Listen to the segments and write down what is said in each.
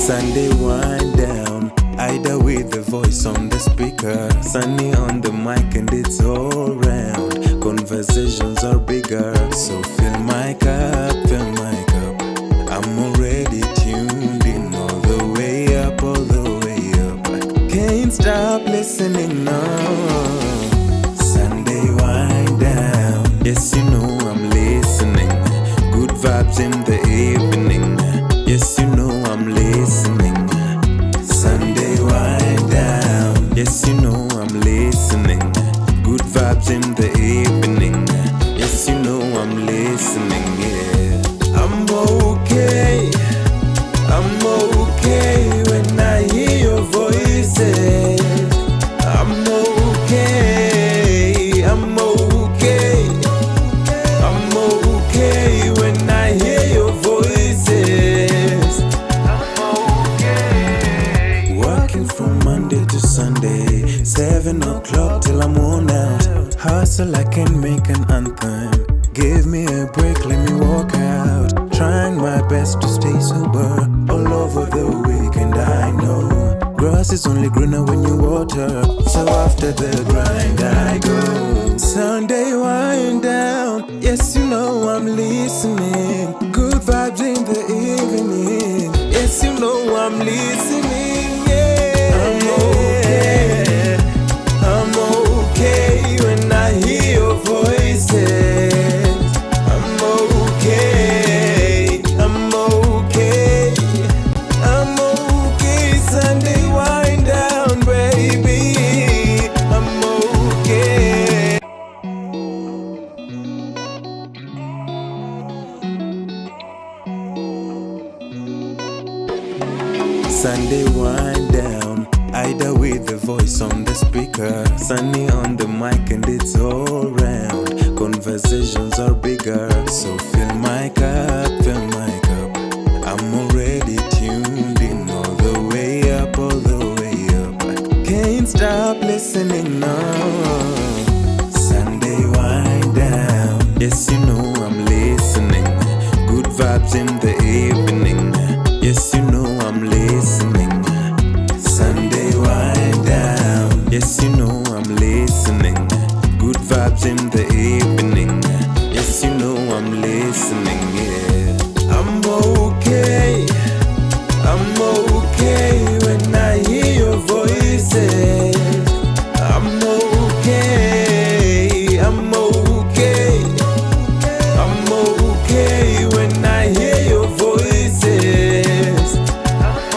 Sunday wind down, either with the voice on the speaker, Sunny on the mic and it's all round. Conversations are bigger, so fill my cup, fill my cup. I'm already tuned in all the way up, all the way up. Can't stop listening now. Sunday wind down, yes you know I'm listening. Good vibes in the evening, yes you know I'm listening. Sunday wind down, yes you know I'm listening. Good vibes in the evening, yes you know I'm listening, yeah. I'm okay when I hear your voices. I'm okay, I'm okay. I'm okay when I hear your voices. I'm okay. Working from Monday to Sunday, 7 o'clock till I'm worn out. Hustle, I can make an anthem. Give me a break, let me walk out. Trying my best to stay sober all over the weekend, I know. Grass is only greener when you water, so after the grind I go. Sunday wind down, yes you know I'm listening. Good vibes in the evening, yes you know I'm listening, yeah. I'm okay when I hear your voices. I'm okay, I'm okay, I'm okay. Sunday wind down, baby, I'm okay. Sunday wind down, either with the voice on the speaker, Sunny on the mic and it's all round. Conversations are bigger, so fill my cup, fill my cup. I'm already tuned in all the way up, all the way up. Can't stop listening now. Sunday wind down, yes you know I'm listening. Good vibes in the evening, yes you know I'm listening. Sunday wind down, yes you know I'm listening. Good vibes in the evening, yes you know I'm listening, yeah. I'm okay when I hear your voices. I'm okay, I'm okay, I'm okay when I hear your voices. I'm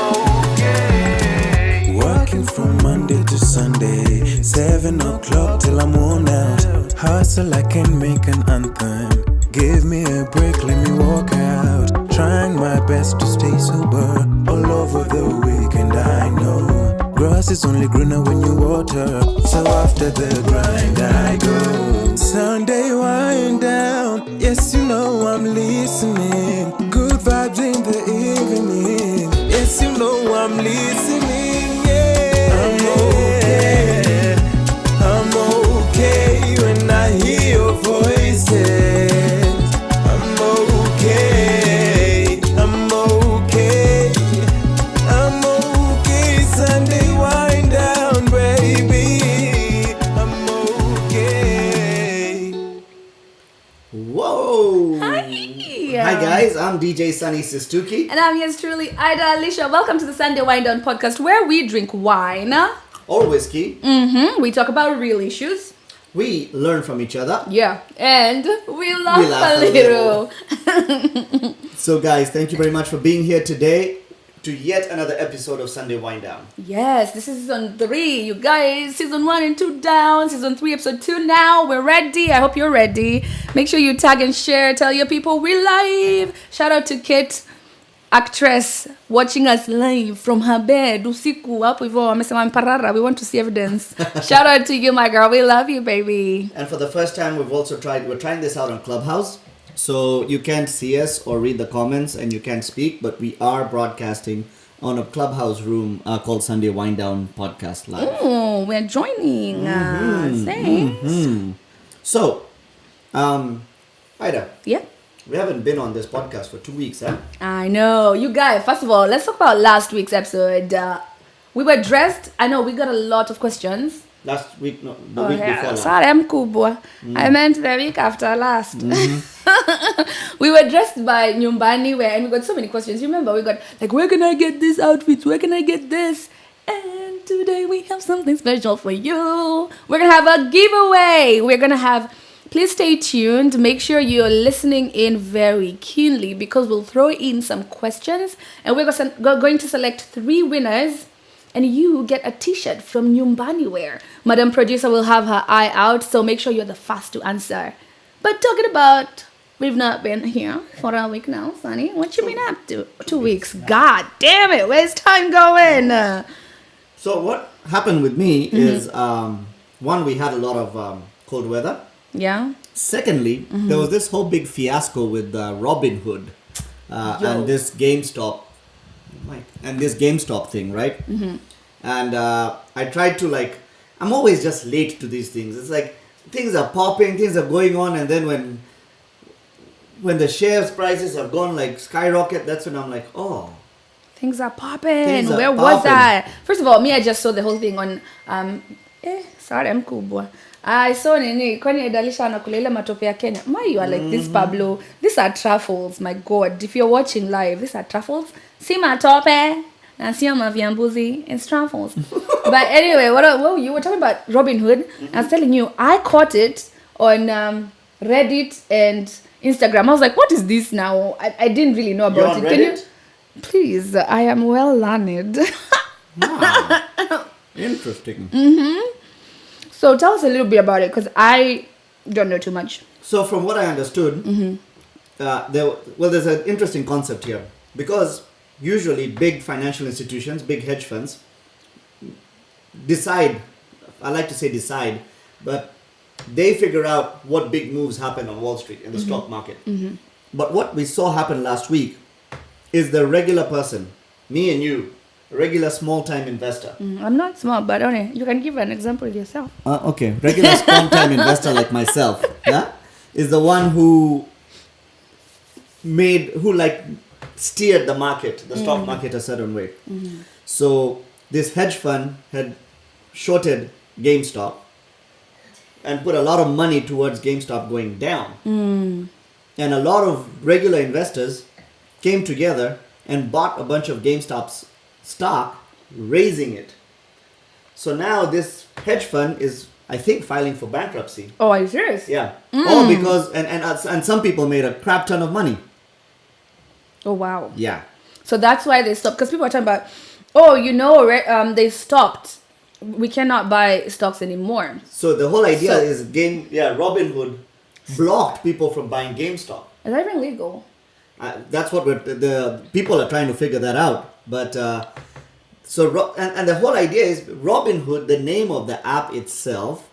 okay. Working from Monday to Sunday, 7 o'clock till I'm worn out. Hustle, I can make an anthem. Give me a break, let me walk out. Trying my best to stay sober all over the weekend, I know. Grass is only greener when you water, so after the grind I go. Sunday wind down, yes you know I'm listening. Good vibes in the evening, yes you know I'm listening, yeah. I'm okay when I hear your voices. I'm okay, I'm okay, I'm okay. Sunday wind down, baby, I'm okay. Whoa! Hi! Hi guys, I'm DJ Sunny Sistuki. And I'm yours truly, Ida Alicia. Welcome to the Sunday Wind Down podcast where we drink wine. Or whiskey. We talk about real issues. We learn from each other. Yeah. And we laugh laugh a a little. So guys, thank you very much for being here today to yet another episode of Sunday Wind Down. Yes, this is season 3, you guys. Season 1 and 2 down. Season 3, episode 2 now. We're ready. I hope you're ready. Make sure you tag and share. Tell your people we're live. Shout out to Kit, actress, watching us live from her bed. Usiku, hapo hivyo amesema mparara. We want to see evidence. Shout out to you, my girl. We love you, baby. And for the first time, we're trying this out on Clubhouse. So you can't see us or read the comments and you can't speak, but we are broadcasting on a Clubhouse room called Sunday Wind Down Podcast Live. Oh, we're joining. Thanks. So, Ida. Yeah. We haven't been on this podcast for 2 weeks, huh? I know. You guys, first of all, let's talk about last week's episode. We were dressed. I know we got a lot of questions. Last week, no, the week before last. Sorry, I'm cool, boy. I meant the week after last. We were dressed by Nyumbani wear and we got so many questions. You remember, we got like, where can I get this outfit? Where can I get this? And today we have something special for you. We're going to have a giveaway. We're going to have... Please stay tuned. Make sure you're listening in very keenly because we'll throw in some questions and we're going to select 3 winners and you get a t-shirt from Nyumbani Wear. Madam Producer will have her eye out, so make sure you're the first to answer. But talking about, we've not been here for a week now, Sunny. What you been up to? 2 weeks. God damn it. Where's time going? So what happened with me is, one, we had a lot of cold weather. Yeah. Secondly, there was this whole big fiasco with Robin Hood and this GameStop thing, right? And I tried to I'm always just late to these things. It's like things are popping, things are going on, and then when the shares prices have gone skyrocket, that's when I'm like, oh. Things are popping. Where was I? First of all, me, I just saw the whole thing on sorry, I'm cool, boy. I saw kwani Dalisha anakulela matope ya Kenya. Why you are like this, Pablo? These are truffles, my God. If you're watching live, these are truffles. Si matope. Na sio maviambuzi. It's truffles. But anyway, what you were talking about Robin Hood. I was telling you, I caught it on Reddit and Instagram. I was like, what is this now? I didn't really know about it. Can you? Please, I am well learned. Wow. Interesting. So tell us a little bit about it because I don't know too much. So from what I understood, there's an interesting concept here because usually big financial institutions, big hedge funds decide, I like to say decide, but they figure out what big moves happen on Wall Street in the stock market. But what we saw happen last week is the regular person, me and you, regular small-time investor. I'm not small, but only you can give an example of yourself. Okay, regular small-time investor like myself, is the one who steered the market, the stock market a certain way. So this hedge fund had shorted GameStop and put a lot of money towards GameStop going down. And a lot of regular investors came together and bought a bunch of GameStop's stock, raising it. So now this hedge fund is, I think, filing for bankruptcy. Oh, are you serious? Yeah. All because and some people made a crap ton of money. Oh wow. Yeah. So that's why they stopped because people are talking about, they stopped. We cannot buy stocks anymore. So the whole idea is Robin Hood blocked people from buying GameStop. Is that even legal? That's what the people are trying to figure that out. But and the whole idea is Robin Hood, the name of the app itself,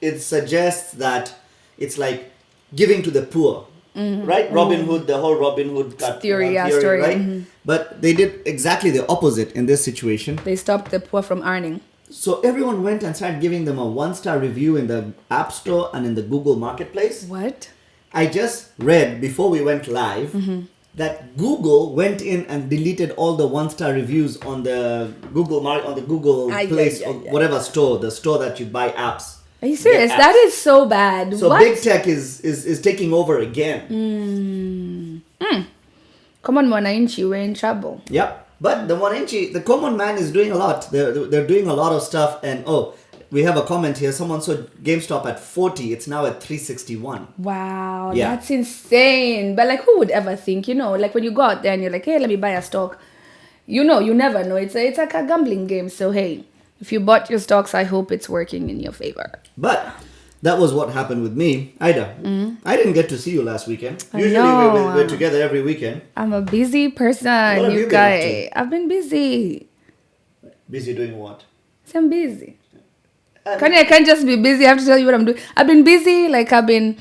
it suggests that it's like giving to the poor, right? Robin Hood, the whole Robin Hood theory, right? But they did exactly the opposite in this situation. They stopped the poor from earning. So everyone went and started giving them a 1-star review in the App Store and in the Google Marketplace. What? I just read before we went live that Google went in and deleted all the 1-star reviews on the Google Place or whatever store, the store that you buy apps. Are you serious? That is so bad. So big tech is taking over again. Come on, Mwananchi, we're in trouble. Yep. But the common man is doing a lot. They're doing a lot of stuff. And we have a comment here. Someone saw GameStop at 40. It's now at 361. Wow, that's insane. But who would ever think, when you go out there and you're like, hey, let me buy a stock. You never know. It's like a gambling game. So, hey, if you bought your stocks, I hope it's working in your favor. But that was what happened with me. Ida, I didn't get to see you last weekend. Usually we're together every weekend. I'm a busy person, What have you guys. been up to? I've been busy. Busy doing what? So I'm busy. I can't just be busy. I have to tell you what I'm doing. I've been busy. I've been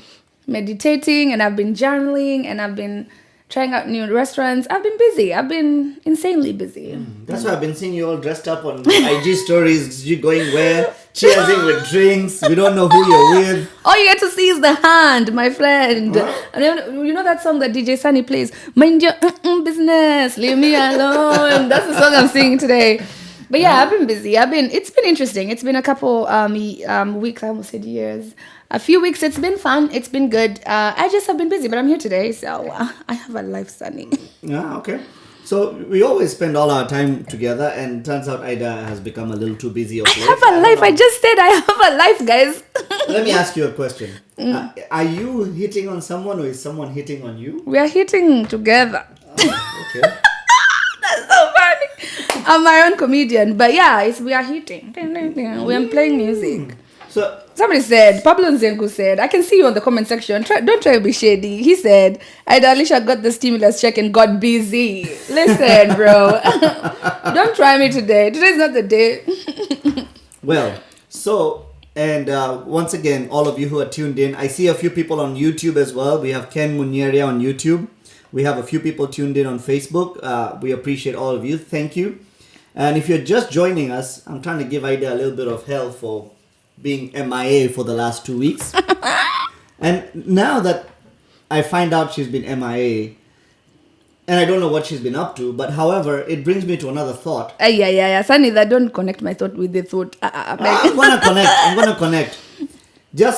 meditating and I've been journaling and I've been trying out new restaurants. I've been busy. I've been insanely busy. That's why I've been seeing you all dressed up on IG stories. You going where? Cheersing with drinks. We don't know who you're with. All you get to see is the hand, my friend. Huh? And then, you know that song that DJ Sunny plays? Mind your business, leave me alone. That's the song I'm singing today. But yeah, I've been busy. It's been interesting. It's been a couple weeks. I almost said years. A few weeks. It's been fun. It's been good. I just have been busy, but I'm here today, so I have a life, Sunny. Yeah, okay. So we always spend all our time together, and turns out Ida has become a little too busy. I have a life. I just said I have a life, guys. Let me ask you a question. Are you hitting on someone, or is someone hitting on you? We are hitting together. Okay. That's so funny. I'm my own comedian, but yeah, we are hitting. We are playing music. So Somebody said, Pablo Nzengu said, I can see you on the comment section. Don't try to be shady. He said, Alicia got the stimulus check and got busy. Listen, bro. Don't try me today. Today's not the day. well, so and once again, all of you who are tuned in, I see a few people on YouTube as well. We have Ken Munieria on YouTube. We have a few people tuned in on Facebook. We appreciate all of you. Thank you. And if you're just joining us, I'm trying to give Ida a little bit of hell for being MIA for the last 2 weeks. And now that I find out she's been MIA, and I don't know what she's been up to, but however, it brings me to another thought. Yeah. Sunny, that don't connect my thought with the thought. I'm gonna connect.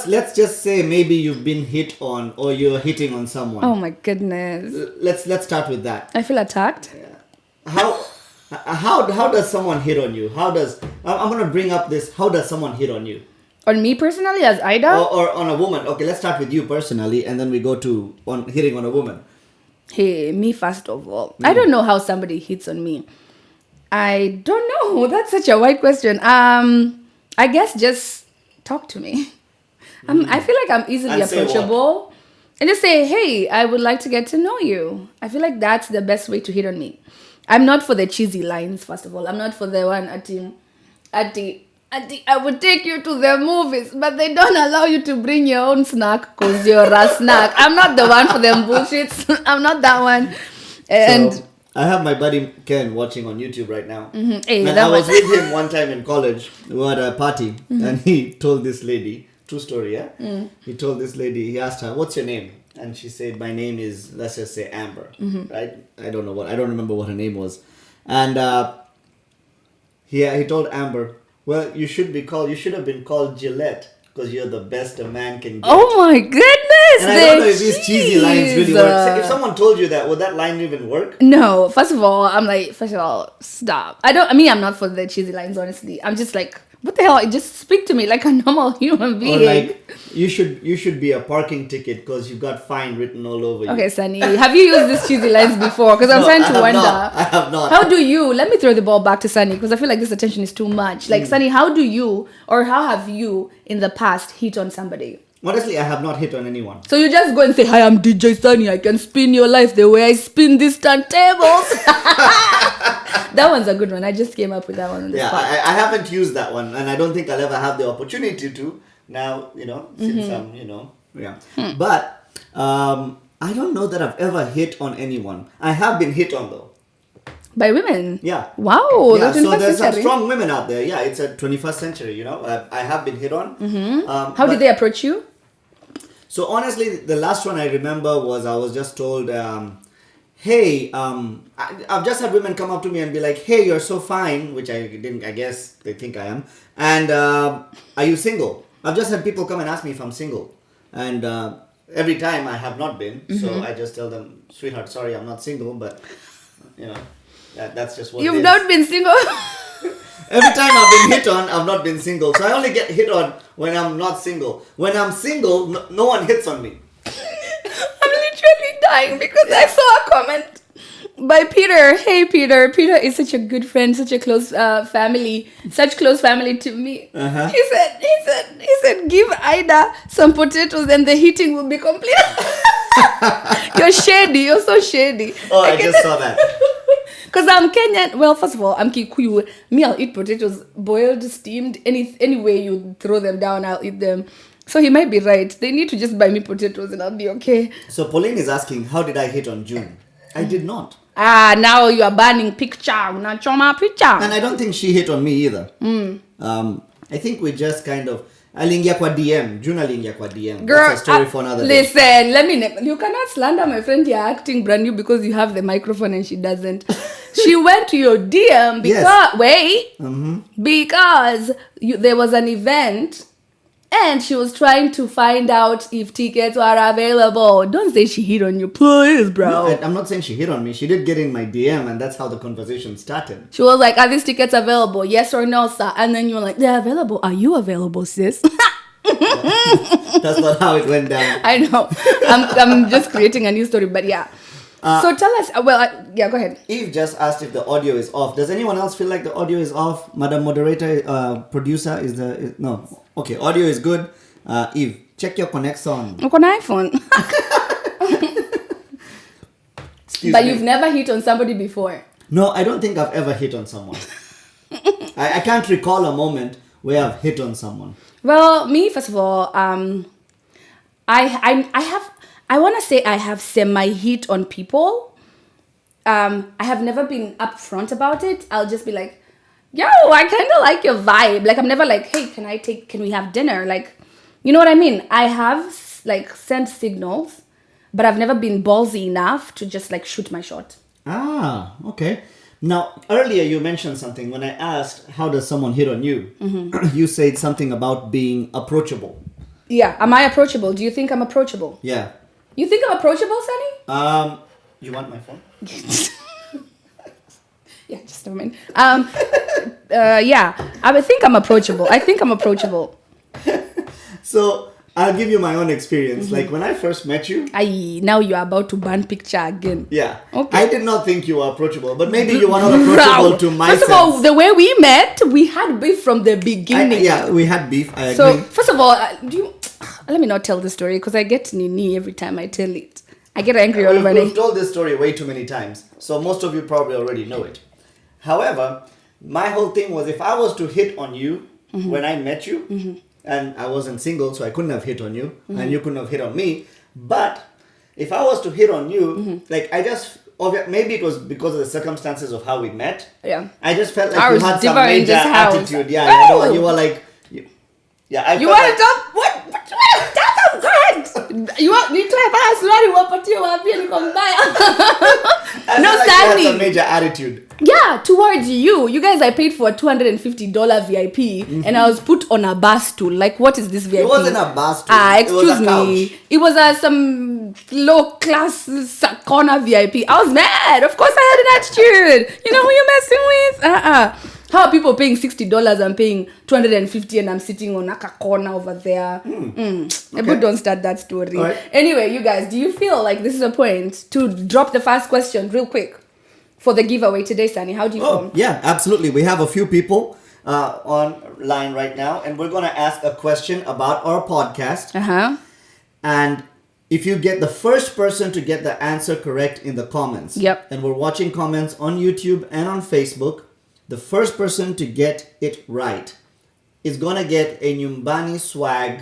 Let's just say maybe you've been hit on, or you're hitting on someone. Oh my goodness. Let's start with that. I feel attacked. How does someone hit on you? I'm gonna bring up this. How does someone hit on you? On me personally as Ida? Or on a woman? Okay, let's start with you personally, and then we go to hitting on a woman. Hey, me first of all. I don't know how somebody hits on me. I don't know. That's such a wide question. I guess just talk to me. I feel like I'm easily And say approachable. And just say, hey, I would like to get to know you. I feel like that's the best way to hit on me. I'm not for the cheesy lines, first of all. I'm not for the one I would take you to the movies, but they don't allow you to bring your own snack because you're a snack. I'm not the one for them bullshits. I'm not that one. And so, I have my buddy Ken watching on YouTube right now. Hey, and I was with him one time in college. We were at a party, and he told this lady, true story, yeah? He told this lady, he asked her, what's your name? And she said, my name is, let's just say Amber, right? I don't remember what her name was. And he told Amber, well, you should have been called Gillette, because you're the best a man can get. Oh my goodness! And I don't know if these cheesy lines really work. If someone told you that, would that line even work? No. First of all, stop. I'm not for the cheesy lines, honestly. I'm just like, what the hell? Just speak to me like a normal human being. Or like, you should be a parking ticket because you've got fine written all over you. Okay, Sunny, have you used these cheesy lines before? Because I'm trying to wonder. I have not. How do you? Let me throw the ball back to Sunny because I feel like this attention is too much. Like, Sunny, how do you or how have you in the past hit on somebody? Honestly, I have not hit on anyone. So you just go and say, hi, I'm DJ Sunny. I can spin your life the way I spin these turntables. That one's a good one. I just came up with that one on the spot. I haven't used that one, and I don't think I'll ever have the opportunity to now, since I'm, But I don't know that I've ever hit on anyone. I have been hit on, though. By women? Yeah. Wow. Yeah, so there's some strong women out there. Yeah, it's a 21st century, I have been hit on. How did they approach you? So honestly, the last one I remember was I was just told, hey, I've just had women come up to me and be like, hey, you're so fine, which I guess they think I am. And are you single? I've just had people come and ask me if I'm single. And every time I have not been. So I just tell them, sweetheart, sorry, I'm not single, but, that's just what it is. You've not been single? Every time I've been hit on, I've not been single. So I only get hit on when I'm not single. When I'm single, no one hits on me. I'm literally dying because I saw a comment by Peter. Hey, Peter. Peter is such a good friend, such a close family, such close family to me. He said, give Ida some potatoes and the heating will be complete. You're shady. You're so shady. Oh, I just saw that. Because I'm Kenyan. Well, first of all, I'm Kikuyu. Me, I'll eat potatoes boiled, steamed, any way you throw them down, I'll eat them. So he might be right. They need to just buy me potatoes and I'll be okay. So Pauline is asking, how did I hit on June? I did not. Now you are banning picture. Unachoma picture. And I don't think she hit on me either. I think we just kind of... Aliingia kwa DM. June aliingia kwa DM. Girl, That's a story for another day. listen, you cannot slander my friend you're acting brand new because you have the microphone and she doesn't. She went to your DM because... Yes. Because there was an event and she was trying to find out if tickets were available. Don't say she hit on you, please, bro. No, I'm not saying she hit on me. She did get in my DM and that's how the conversation started. She was like, are these tickets available? Yes or no, sir? And then you were like, they're available. Are you available, sis? That's not how it went down. I know. I'm just creating a new story, but yeah. So tell us, go ahead. Eve just asked if the audio is off. Does anyone else feel like the audio is off? Madam Moderator, producer, no. Okay, audio is good. Eve, check your connection. Uko na iPhone. Excuse But me. you've never hit on somebody before. No, I don't think I've ever hit on someone. I can't recall a moment where I've hit on someone. Well, me, first of all, I want to say I have semi-hit on people. I have never been upfront about it. I'll just be like, yo, I kind of like your vibe. Like, I'm never like, hey, can we have dinner? Like, you know what I mean? I have, like, sent signals, but I've never been ballsy enough to just, like, shoot my shot. Ah, okay. Now, earlier you mentioned something when I asked, how does someone hit on you? You said something about being approachable. Yeah. Am I approachable? Do you think I'm approachable? Yeah. You think I'm approachable, Sunny? You want my phone? Yeah, just a minute. Yeah, I think I'm approachable. So, I'll give you my own experience. Like, when I first met you... Now you are about to ban picture again. Yeah. Okay. I did not think you were approachable, but maybe you were not approachable to my First of all, the way we met, we had beef from the beginning. Yeah, we had beef. I agree. So, first of all, let me not tell the story because I get nini every time I tell it. I get angry all over. We've told this story way too many times, so most of you probably already know it. However, my whole thing was if I was to hit on you when I met you, and I wasn't single, so I couldn't have hit on you, and you couldn't have hit on me, but if I was to hit on you, like maybe it was because of the circumstances of how we met. Yeah. I just felt like Ours you had some differ in major this house. attitude. Yeah, Oh! you were like... Yeah, You want to talk? What? Go ahead. You want me to have a story? What you want me to come by? No, like Sandy. you had some major attitude. Yeah, towards you. You guys, I paid for a $250 VIP and I was put on a bar stool. Like, what is this VIP? It wasn't a bar stool. Excuse it was a me. couch. It was some low class corner VIP. I was mad. Of course, I had an attitude. You know who you're messing with? How are people paying $60 and paying $250 and I'm sitting on a corner over there? But don't start that story. Right. Anyway, you guys, do you feel like this is a point to drop the first question real quick for the giveaway today, Sunny? How do you feel? Yeah, absolutely. We have a few people online right now, and we're going to ask a question about our podcast. And if you get the first person to get the answer correct in the comments, and we're watching comments on YouTube and on Facebook, the first person to get it right is going to get a Nyumbani Swag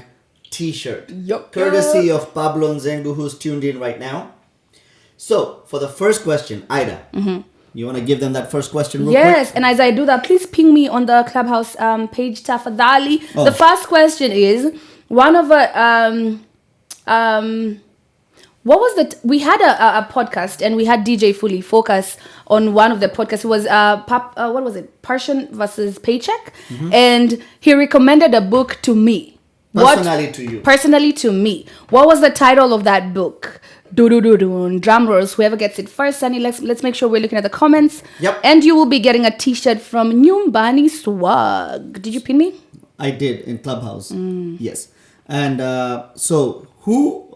t-shirt. Courtesy of Pablo Nzengu, who's tuned in right now. So, for the first question, Ida, you want to give them that first question real quick? Yes, and as I do that, please ping me on the Clubhouse page, Tafadhali. Oh. The first question is, one of what was that? We had a podcast and we had DJ Fully focus on one of the podcasts. It was what was it? Passion versus Paycheck. And he recommended a book to me. Personally to you. Personally to me. What was the title of that book? Do drum rolls. Whoever gets it first, Sunny, let's make sure we're looking at the comments. Yep. And you will be getting a t-shirt from Nyumbani Swag. Did you pin me? I did in Clubhouse. Yes. And so who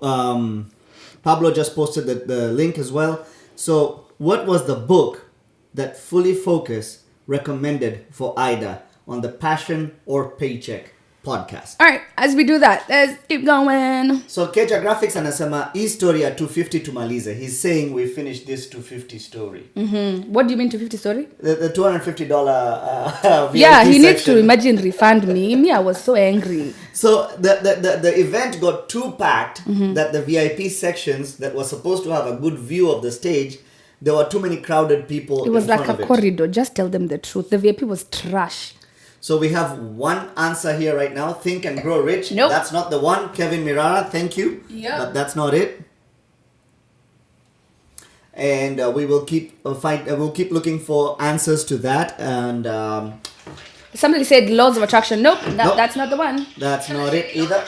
Pablo just posted the link as well. So what was the book that Fully Focus recommended for Ida on the Passion or Paycheck podcast. All right, as we do that, let's keep going. So Keja Graphics anasema hii story ya 250 tumalize. He's saying we finished this 250 story. What do you mean 250 story? The $250 VIP Yeah, he needs section. to imagine refund me. Me, I was so angry. So the event got too packed that the VIP sections that were supposed to have a good view of the stage, there were too many crowded people. It was in like front a of it. corridor. Just tell them the truth. The VIP was trash. So we have one answer here right now. Think and Grow Rich. Nope. That's not the one. Kevin Mirara, thank you. Yep. But that's not it. And we will keep we'll keep looking for answers to that. And Somebody said laws of attraction. Nope, Nope. that's not the one. that's not it either.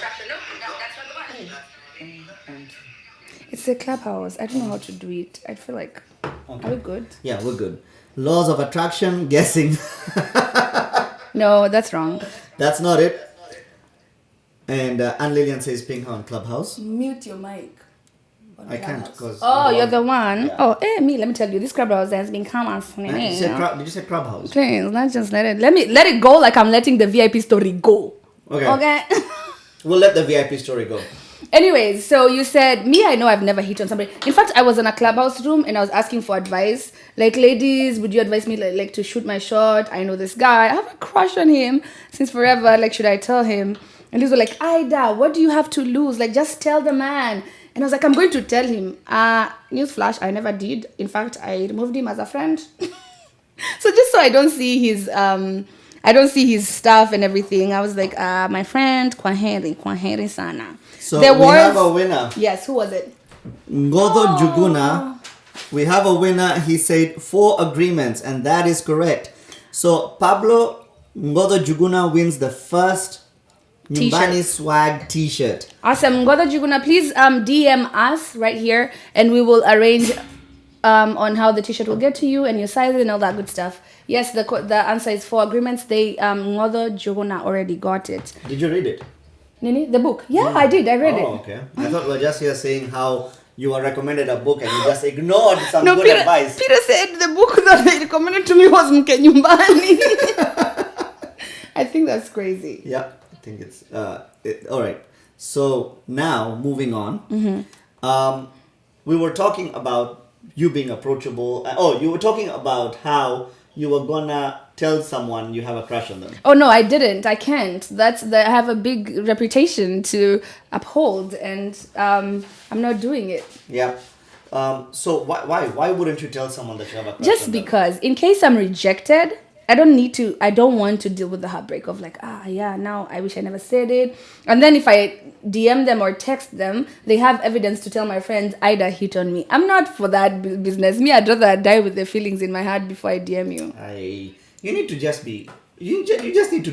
It's a clubhouse. I don't know how to do it. I feel like, are we good? Yeah, we're good. Laws of attraction, guessing. No, that's wrong. That's not it. And Anne Lillian says ping her on Clubhouse. Mute your mic. I can't because. Oh, you're the one. Yeah. Oh, me. Let me tell you, this clubhouse has been calm as Did you say Clubhouse? Please, let's just let it go like I'm letting the VIP story go. Okay. Okay. We'll let the VIP story go. Anyways, so you said, me, I know I've never hit on somebody. In fact, I was in a clubhouse room and I was asking for advice. Like, ladies, would you advise me like to shoot my shot? I know this guy. I have a crush on him since forever. Like, should I tell him? And these were like, Ida, what do you have to lose? Like, just tell the man. And I was like, I'm going to tell him. Newsflash, I never did. In fact, I removed him as a friend. So just so I don't see his stuff and everything. I was like, my friend, Kwaheri sana. So There we have a winner. Yes, who was it? Ngodo Juguna. We have a winner. He said 4 agreements, and that is correct. So Pablo Ngodo Juguna wins the first Nyumbani swag t-shirt. Awesome. Ngoda Juguna, please DM us right here and we will arrange on how the t-shirt will get to you and your size and all that good stuff. Yes, the answer is 4 agreements. Ngoda Juguna already got it. Did you read it? Nini? The book? Yeah, I did. I read it. Oh, okay. I thought we were just here saying how you were recommended a book and you just ignored some No, good Peter, advice. Peter said the book that they recommended to me was Mke Nyumbani. I think that's crazy. Yeah, I think it's all right. So now moving on, we were talking about you being approachable. You were talking about how you were gonna tell someone you have a crush on them. Oh no, I didn't. I can't. I have a big reputation to uphold, and I'm not doing it. Yeah. So why wouldn't you tell someone that you have a crush Just on them? because, in case I'm rejected, I don't want to deal with the heartbreak of like, now I wish I never said it. And then if I DM them or text them, they have evidence to tell my friends, Ida hit on me. I'm not for that business. Me, I'd rather die with the feelings in my heart before I DM you. You need to just be. You just need to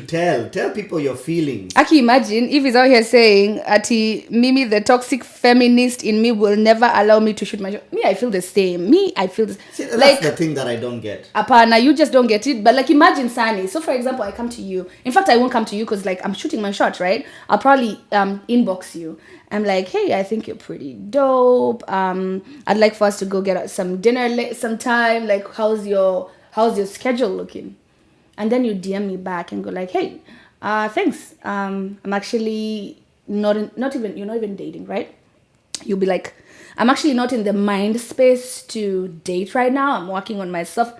tell people your feelings. I can imagine if he's out here saying, Ati, Mimi, the toxic feminist in me will never allow me to shoot my shot. Me, I feel the same. See, that's the thing that I don't get. Apana, you just don't get it. But like, imagine Sani. So for example, I come to you. In fact, I won't come to you because like I'm shooting my shot, right? I'll probably inbox you. I'm like, hey, I think you're pretty dope. I'd like for us to go get some dinner sometime. Like, how's your schedule looking? And then you DM me back and go like, hey, thanks. I'm actually you're not even dating, right? You'll be like, I'm actually not in the mind space to date right now. I'm working on myself.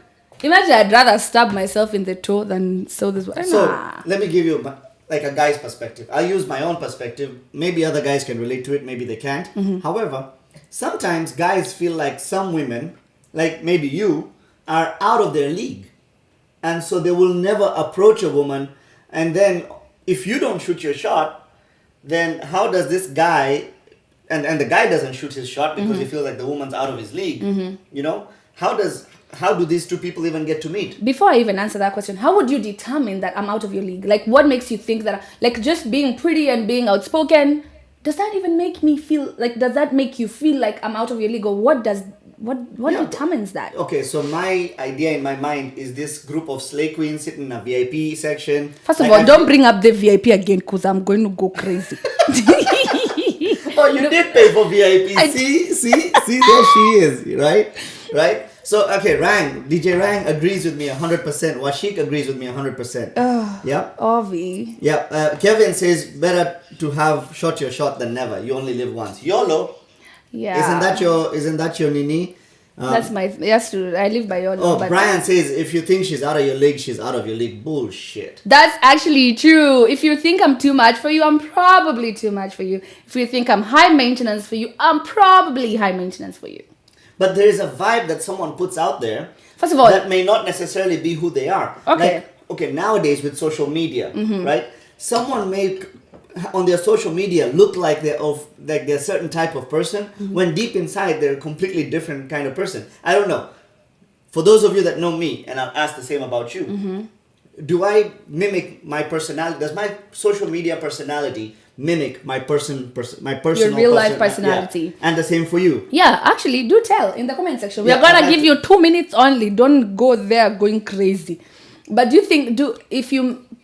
Imagine I'd rather stab myself in the toe than sew this one. So Nah. let me give you like a guy's perspective. I'll use my own perspective. Maybe other guys can relate to it. Maybe they can't. However, sometimes guys feel like some women, like maybe you, are out of their league. And so they will never approach a woman. And then if you don't shoot your shot, then how does this guy, and the guy doesn't shoot his shot because he feels like the woman's out of his league, you know? How do these two people even get to meet? Before I even answer that question, how would you determine that I'm out of your league? Like, what makes you think that, like, just being pretty and being outspoken, does that even make me feel, like, does that make you feel like I'm out of your league? Or what determines that? Okay, so my idea in my mind is this group of slay queens sitting in a VIP section. First of all, don't bring up the VIP again because I'm going to go crazy. Oh, you did pay for VIP. See, there she is, right? So, okay, DJ Rang agrees with me 100%. Washik agrees with me 100%. Yeah? Ovi. Yeah. Kevin says, better to have shot your shot than never. You only live once. YOLO. Yeah. Isn't that your nini? That's true. I live by your law. Oh, Brian says, if you think she's out of your league, she's out of your league. Bullshit. That's actually true. If you think I'm too much for you, I'm probably too much for you. If you think I'm high maintenance for you, I'm probably high maintenance for you. But there is a vibe that someone puts out there. First of all, that may not necessarily be who they are. Okay. Like, nowadays with social media, right? Someone may on their social media look like they're a certain type of person, when deep inside they're a completely different kind of person. I don't know. For those of you that know me, and I'll ask the same about you, do I mimic my personality? Does my social media personality mimic my personal your real life personality? Yeah. And the same for you. Yeah, actually, do tell in the comment section. We're gonna give you 2 minutes only. Don't go there going crazy. But do you think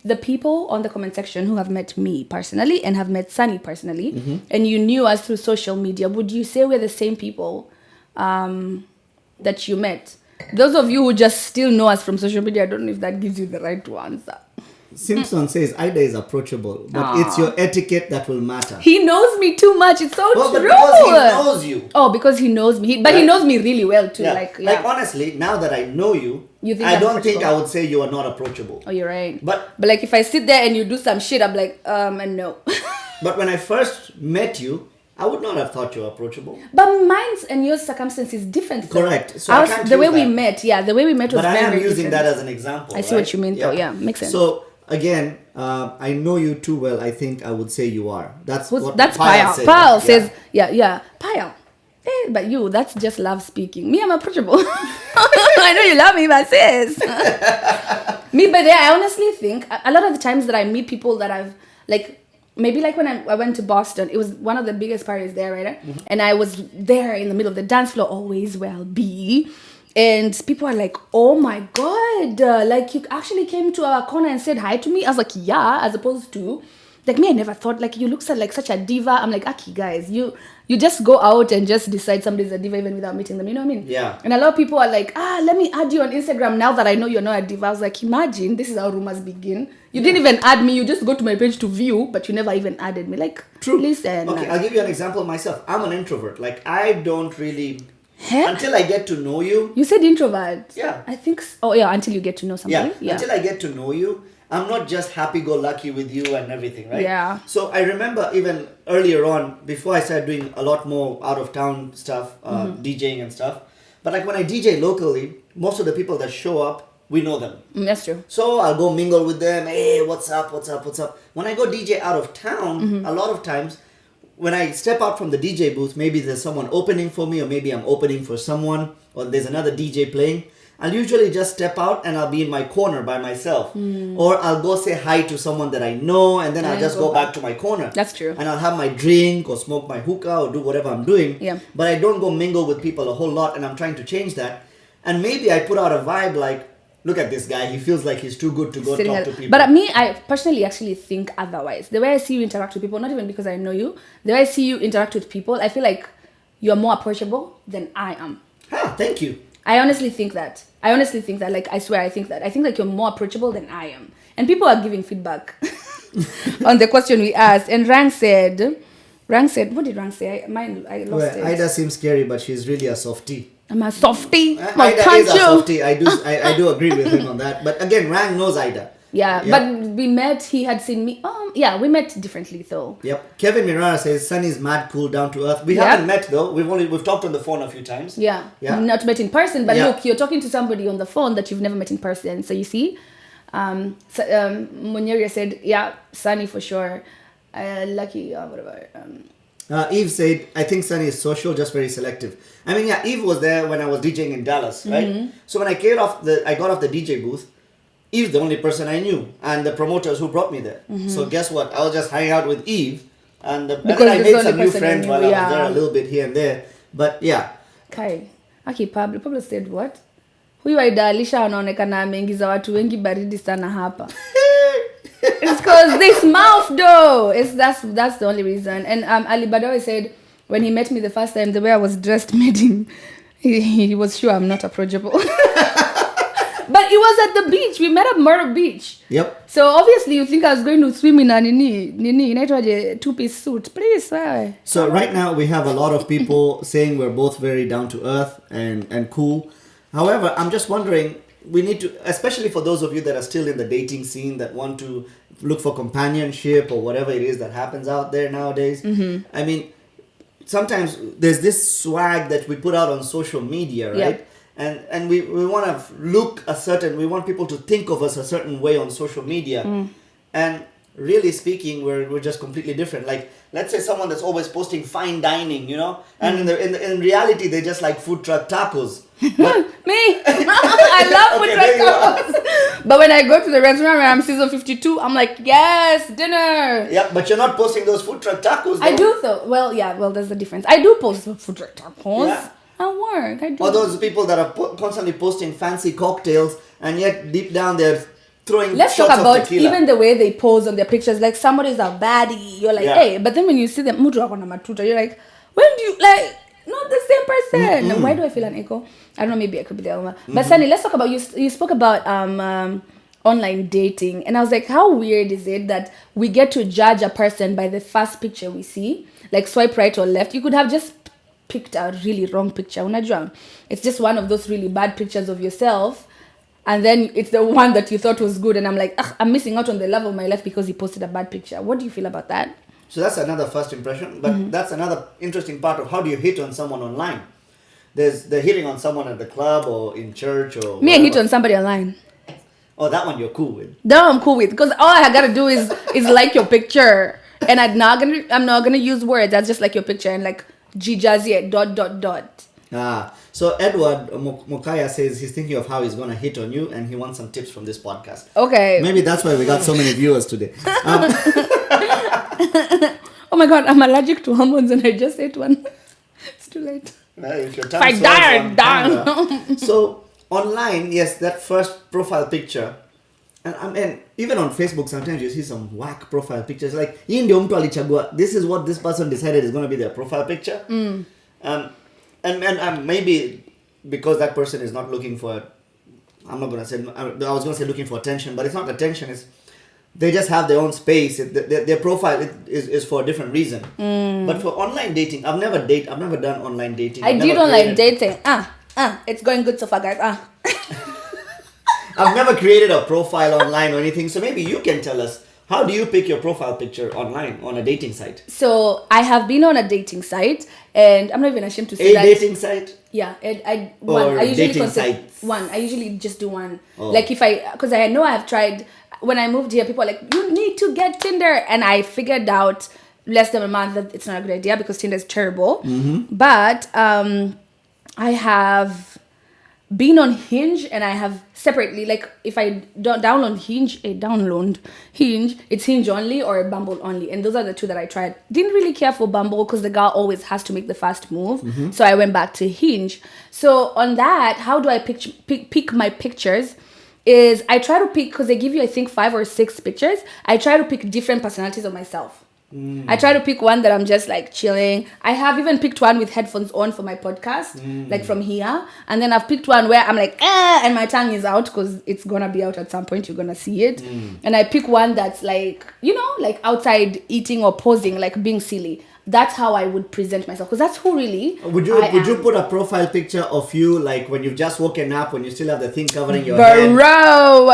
the people on the comment section who have met me personally and have met Sunny personally, and you knew us through social media, would you say we're the same people that you met? Those of you who just still know us from social media, I don't know if that gives you the right to answer. Simpson says Ida is approachable, but it's your etiquette that will matter. He knows me too much. It's so true. But because he knows you. Oh, because he knows me. But he knows me really well too. Yeah. Like honestly, now that I know you, think I I'm don't think approachable? I would say you are not approachable. Oh, you're right. But like if I sit there and you do some shit, I'm like, no. But when I first met you, I would not have thought you were approachable. But mine's and your circumstance is different. Correct. So the way we met was but I am very using different. that as an example. I see what you mean, though. Yeah, makes sense. So again, I know you too well. I think I would say you are. That's what Payal said. Payal says, yeah. Payal. But you, that's just love speaking. Me, I'm approachable. I know you love me, but sis. Me, but yeah, I honestly think a lot of the times that I meet people that I've like. Maybe like when I went to Boston, it was one of the biggest parties there, right? And I was there in the middle of the dance floor, always will be. And people are like, oh my God, like you actually came to our corner and said hi to me. I was like, yeah, as opposed to, like me, I never thought, like you look like such a diva. I'm like, Aki guys, you just go out and just decide somebody's a diva even without meeting them, you know what I mean? Yeah. And a lot of people are like, let me add you on Instagram now that I know you're not a diva. I was like, imagine, this is how rumors begin. You didn't even add me, you just go to my page to view, but you never even added me. Like, true. Listen. Okay, I'll give you an example of myself. I'm an introvert. Like, I don't really... Until I get to know you. You said introvert. Yeah. I think... Oh, yeah, until you get to know somebody. Yeah. Until I get to know you, I'm not just happy-go-lucky with you and everything, right? Yeah. So I remember even earlier on, before I started doing a lot more out-of-town stuff, DJing and stuff. But like when I DJ locally, most of the people that show up, we know them. That's true. So I'll go mingle with them. Hey, what's up? When I go DJ out of town, a lot of times, when I step out from the DJ booth, maybe there's someone opening for me, or maybe I'm opening for someone, or there's another DJ playing. I'll usually just step out and I'll be in my corner by myself. Or I'll go say hi to someone that I know, and then I'll just go back to my corner. That's true. And I'll have my drink or smoke my hookah or do whatever I'm doing. Yeah. But I don't go mingle with people a whole lot, and I'm trying to change that. And maybe I put out a vibe like, look at this guy, he feels like he's too good to go talk to people. But me, I personally actually think otherwise. The way I see you interact with people, not even because I know you, the way I see you interact with people, I feel like you're more approachable than I am. Thank you. I honestly think that. Like, I swear, I think that. I think like you're more approachable than I am. And people are giving feedback on the question we asked. And Rang said, what did Rang say? I lost it. Ida seems scary, but she's really a softie. I'm a softie. Ida is a softie. I do agree with him on that. But again, Rang knows Ida. Yeah, but we met. He had seen me. We met differently though. Yep. Kevin Mirara says Sunny's mad, cool, down to earth. We haven't met though. We've talked on the phone a few times. Yeah. Not met in person, but look, you're talking to somebody on the phone that you've never met in person. So you see, Munyeria said, yeah, Sunny for sure. Lucky, whatever. Eve said, I think Sunny is social, just very selective. I mean, yeah, Eve was there when I was DJing in Dallas, right? So when I got off the DJ booth, Eve's the only person I knew, and the promoters who brought me there. So guess what? I was just hanging out with Eve, and then I made some new friends while I was there a little bit here and there. But yeah. Kai, Pablo said what? Huyu Aida Alisha anaonekana ameingiza watu wengi baridi sana hapa. It's because this mouth though. That's the only reason. And Ali Badawi said when he met me the first time, the way I was dressed made him He was sure I'm not approachable. But it was at the beach. We met at Myrtle Beach. Yep. So obviously you think I was going to swim in a two-piece suit. Please, why? So right now we have a lot of people saying we're both very down to earth and cool. However, I'm just wondering, we need to, especially for those of you that are still in the dating scene that want to look for companionship or whatever it is that happens out there nowadays. I mean, sometimes there's this swag that we put out on social media, right? Yep. And we want to look we want people to think of us a certain way on social media. And really speaking, we're just completely different. Like, let's say someone that's always posting fine dining, and in reality, they just like food truck tacos. But, Me? I love food truck tacos. But when I go to the restaurant where I'm season 52, I'm like, yes, dinner. Yeah, but you're not posting those food truck tacos, though. I do though. Well, yeah, there's a difference. I do post food truck tacos. Yeah. At work, I do. Or those people that are constantly posting fancy cocktails, and yet deep down they're throwing Let's shots talk of about tequila. even the way they pose on their pictures. Like somebody's a baddie, you're like, Yeah. hey. But then when you see them, you're like, when do you like? Not the same person. Why do I feel an echo? I don't know. Maybe I could be the one. But Sunny, let's talk about you spoke about online dating, and I was like, how weird is it that we get to judge a person by the first picture we see? Like swipe right or left. You could have just picked a really wrong picture. Unajua, it's just one of those really bad pictures of yourself, and then it's the one that you thought was good, and I'm like, I'm missing out on the love of my life because he posted a bad picture. What do you feel about that? So that's another first impression, but that's another interesting part of how do you hit on someone online. There's the hitting on someone at the club or in church or Me, I whatever. hit on somebody online. Oh, that one you're cool with. That I'm cool with, because all I gotta do is like your picture, and I'm not gonna use words. That's just like your picture and like G-Jazzy . So Edward Mokaya says he's thinking of how he's going to hit on you and he wants some tips from this podcast. Okay. Maybe that's why we got so many viewers today. Oh my god, I'm allergic to hormones and I just ate one. It's too late. If your If I tongue die, swells on darn. camera. So online, yes, that first profile picture. And I mean, even on Facebook, sometimes you see some whack profile pictures. Like, hii ndio mtu alichagua. This is what this person decided is going to be their profile picture. And maybe because that person is not looking for, I'm not going to say, I was going to say looking for attention, but it's not attention. It's they just have their own space. Their profile is for a different reason. But for online dating, I've never done online dating. I did online dating. It's going good so far, guys. I've never created a profile online or anything. So maybe you can tell us, how do you pick your profile picture online on a dating site? So I have been on a dating site, and I'm not even ashamed to say that. A dating site? Yeah, I usually dating sites? one. I usually just do one. Oh. Like because I know I've tried. When I moved here, people are like, you need to get Tinder, and I figured out less than a month that it's not a good idea because Tinder is terrible. But I have been on Hinge, and I have separately, like if I download Hinge, it's Hinge only or Bumble only, and those are the two that I tried. Didn't really care for Bumble because the girl always has to make the first move, so I went back to Hinge. So on that, how do I pick my pictures? Is I try to pick, because they give you I think 5 or 6 pictures. I try to pick different personalities of myself. I try to pick one that I'm just like chilling. I have even picked one with headphones on for my podcast, like from here. And then I've picked one where I'm like, and my tongue is out because it's going to be out at some point. You're going to see it. And I pick one that's like, like outside eating or posing, like being silly. That's how I would present myself, because that's who really Would you put a profile picture of you like when you've just woken up, when you still have the thing covering your head? Bro,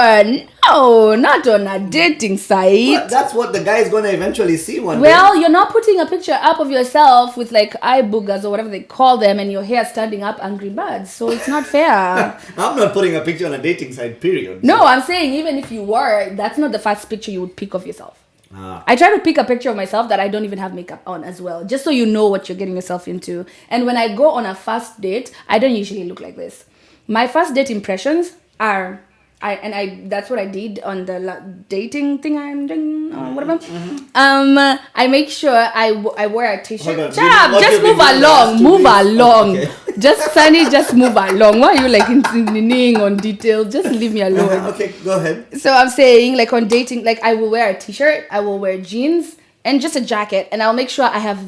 no, not on a dating site. But that's what the guy is going to eventually see one day. Well, you're not putting a picture up of yourself with like eye boogers or whatever they call them and your hair standing up Angry Birds, so it's not fair. I'm not putting a picture on a dating site, period. No, I'm saying even if you were, that's not the first picture you would pick of yourself. I try to pick a picture of myself that I don't even have makeup on as well, just so you know what you're getting yourself into. And when I go on a first date, I don't usually look like this. My first date impressions are, that's what I did on the dating thing I'm doing or whatever. I make sure I wear a t-shirt. Shut up, just move along. Okay. Just move along. Why are you like kneeing on details? Just leave me alone. Okay, go ahead. So I'm saying, like on dating, like I will wear a t-shirt, I will wear jeans and just a jacket, and I'll make sure I have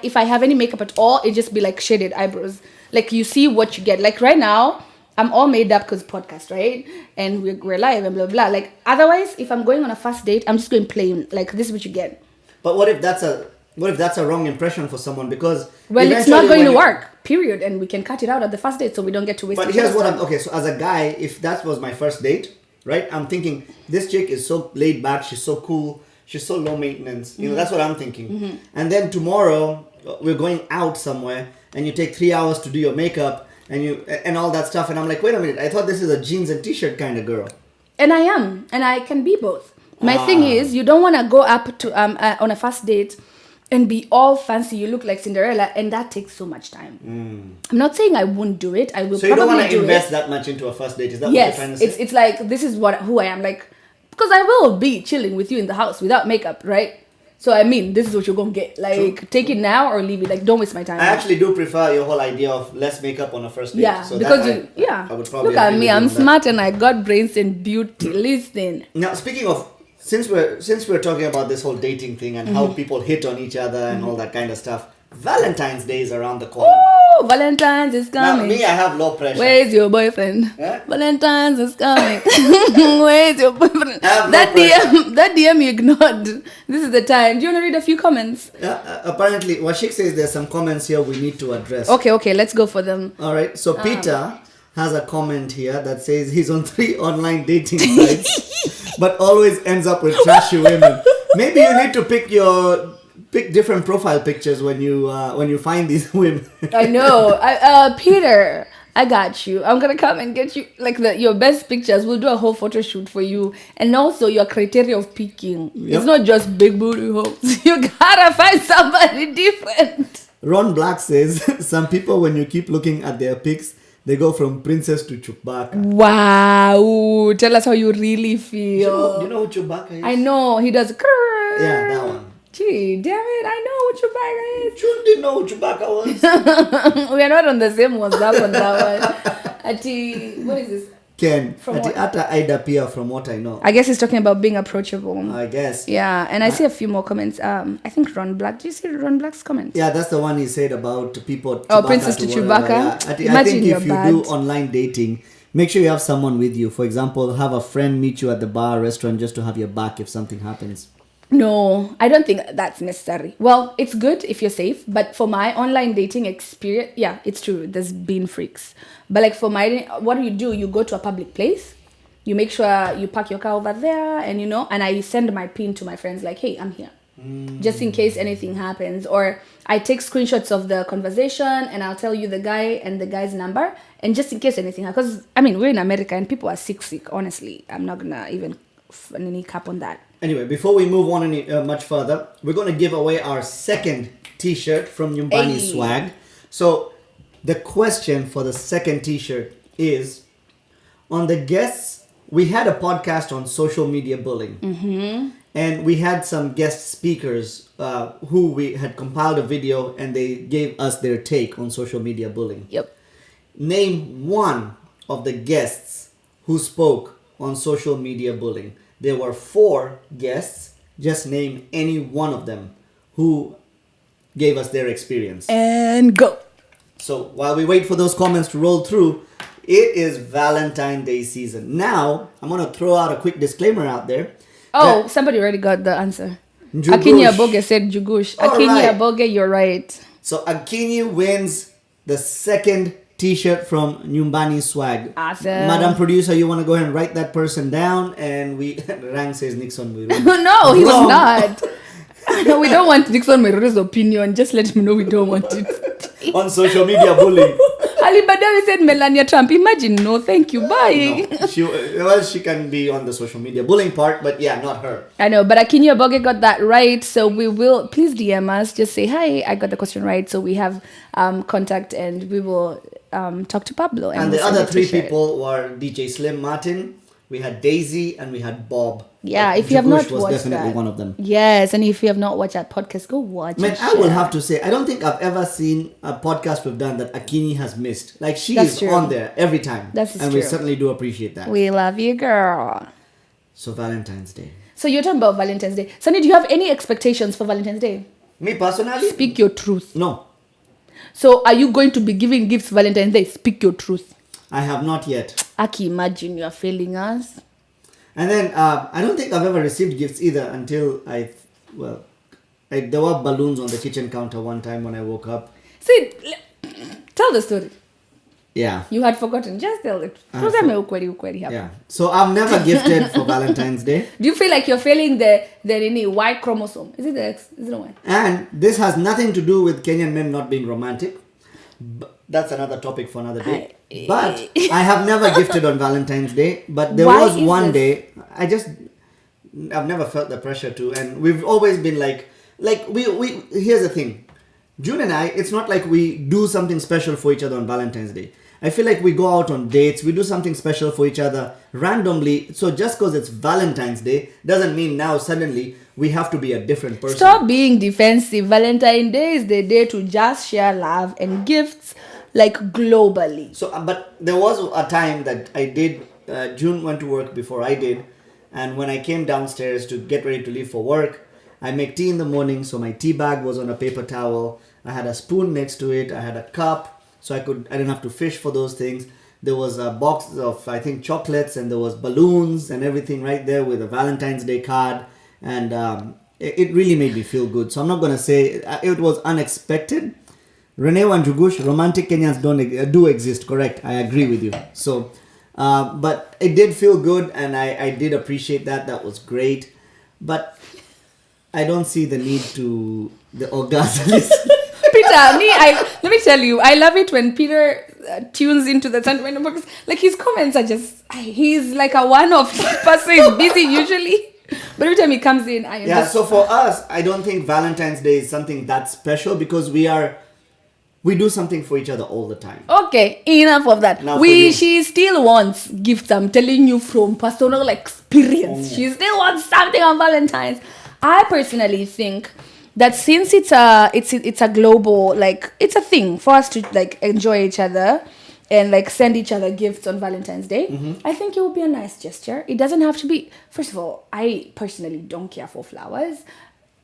if I have any makeup at all, it just be like shaded eyebrows. Like you see what you get. Like right now, I'm all made up because podcast, right? And we're live and blah blah. Like otherwise, if I'm going on a first date, I'm just going plain. Like this is what you get. But what if that's a wrong impression for someone? Because it's not going to work. Period. And we can cut it out at the first date, so we don't get to waste. But here's what so as a guy, if that was my first date, right? I'm thinking this chick is so laid back. She's so cool. She's so low maintenance. You know, that's what I'm thinking. And then tomorrow we're going out somewhere, and you take 3 hours to do your makeup. And all that stuff, and I'm like, wait a minute, I thought this is a jeans and t-shirt kind of girl. And I am, and I can be both. My thing is, you don't want to go up to on a first date and be all fancy. You look like Cinderella, and that takes so much time. I'm not saying I won't do it. I will. So you don't want to invest that much into a first date? Is that what you're trying to say? It's like this is who I am. Like, because I will be chilling with you in the house without makeup, right? So I mean, this is what you're gonna get. Like, take it now or leave it. Like, don't waste my time. I actually do prefer your whole idea of less makeup on a first date. Yeah, so because I would probably look at me. I'm smart and I got brains and beauty. Listen. Now, speaking of, since we're talking about this whole dating thing and how people hit on each other and all that kind of stuff, Valentine's Day is around the corner. Oh, Valentine's is coming. Now, me, I have low pressure. Where's your boyfriend? Yeah? Valentine's is coming. Where's your boyfriend? That DM you ignored. This is the time. Do you want to read a few comments? Apparently, Washik says there's some comments here we need to address. Okay, let's go for them. All right, so Peter has a comment here that says he's on 3 online dating sites, but always ends up with trashy women. Maybe you need to pick different profile pictures when you find these women. I know. Peter, I got you. I'm gonna come and get you like your best pictures. We'll do a whole photo shoot for you, and also your criteria of picking. Yep. It's not just big booty hoes. You gotta find somebody different. Ron Black says some people, when you keep looking at their pics, they go from princess to Chewbacca. Wow! Tell us how you really feel. Do you know who Chewbacca is? I know he does. Yeah, that one. Gee, damn it! I know what Chewbacca is. You didn't know who Chewbacca was. We are not on the same WhatsApp on that one. Ati, what is this? Ken. Ati Ata Ida Pia, from what I know. I guess he's talking about being approachable. I guess. Yeah, and I see a few more comments. I think Ron Black. Do you see Ron Black's comment? Yeah, that's the one he said about people. Oh, Princess to Chewbacca. Yeah. I think if you do online dating, make sure you have someone with you. For example, have a friend meet you at the bar, restaurant, just to have your back if something happens. No, I don't think that's necessary. Well, it's good if you're safe, but for my online dating experience, yeah, it's true. There's been freaks. But like for what do? You go to a public place, you make sure you park your car over there, and and I send my pin to my friends like, hey, I'm here. Just in case anything happens. Or I take screenshots of the conversation and I'll tell you the guy and the guy's number. And just in case anything happens, because I mean, we're in America and people are sick. Honestly, I'm not going to even any cap on that. Anyway, before we move on any much further, we're going to give away our second t-shirt from Nyumbani Swag. So the question for the second t-shirt is, on the guests, we had a podcast on social media bullying. Mm-hmm. And we had some guest speakers who we had compiled a video and they gave us their take on social media bullying. Yep. Name one of the guests who spoke on social media bullying. There were 4 guests. Just name any one of them who gave us their experience. And go. So while we wait for those comments to roll through, it is Valentine Day season. Now, I'm going to throw out a quick disclaimer out there. Oh, somebody already got the answer. Jugush. Akinyi Aboge said Jugush. Akinyi right. Aboge, you're right. So Akinyi wins the second t-shirt from Nyumbani Swag. Awesome. Madam Producer, you want to go ahead and write that person down? And Rang says Nixon Miru. No, he was not. No, we don't want Nixon Miru's opinion. Just let him know we don't want it. On social media bullying. Ali Badawi said Melania Trump. Imagine, no, thank you, bye. No, she can be on the social media bullying part, but yeah, not her. I know, but Akinyi Aboge got that right. So we will, please DM us. Just say, hi, I got the question right. So we have contact and we will talk to Pablo. And the other 3 people were DJ Slim Martin, we had Daisy, and we had Bob. Yeah, if you have not was watched definitely that. one of them. Yes, and if you have not watched that podcast, go watch it. Man, I will have to say, I don't think I've ever seen a podcast we've done that Akinyi has missed. Like, she is true. on there every time. That's and true. we certainly do appreciate that. We love you, girl. So, Valentine's Day. So you're talking about Valentine's Day. Sunny, do you have any expectations for Valentine's Day? Me personally? Speak your truth. No. So are you going to be giving gifts Valentine's Day? Speak your truth. I have not yet. Aki, imagine you are failing us. And then I don't think I've ever received gifts either until there were balloons on the kitchen counter one time when I woke up. See, tell the story. Yeah. You had forgotten. Just tell it. Yeah. So I've never gifted for Valentine's Day. Do you feel like you're failing the Y chromosome? Is it the X? Is it the Y? And this has nothing to do with Kenyan men not being romantic. That's another topic for another day. But I have never gifted on Valentine's Day. But there was one day, I've never felt the pressure to. And we've always been like we here's the thing. June and I, it's not like we do something special for each other on Valentine's Day. I feel like we go out on dates, we do something special for each other randomly. So just because it's Valentine's Day doesn't mean now suddenly we have to be a different person. Stop being defensive. Valentine's Day is the day to just share love and gifts, like globally. So, but there was a time that I did, June went to work before I did. And when I came downstairs to get ready to leave for work, I make tea in the morning. So my tea bag was on a paper towel. I had a spoon next to it. I had a cup. So I didn't have to fish for those things. There was a box of, I think, chocolates, and there was balloons and everything right there with a Valentine's Day card. And it really made me feel good. So I'm not going to say it was unexpected. Renee Wanjugush, romantic Kenyans do exist, correct? I agree with you. So, but it did feel good, and I did appreciate that. That was great. But I don't see the need to the orgasm. Peter, let me tell you, I love it when Peter tunes into the sentiment box. Like, his comments are just, he's like a one-off person. He's busy usually, but every time he comes in, I am just... So for us, I don't think Valentine's Day is something that special because we do something for each other all the time. Okay, enough of that. Now She still wants gifts. I'm telling you from personal experience. She still wants something on Valentine's. I personally think that since it's a global, like, it's a thing for us to like enjoy each other and like send each other gifts on Valentine's Day, I think it would be a nice gesture. It doesn't have to be, first of all, I personally don't care for flowers,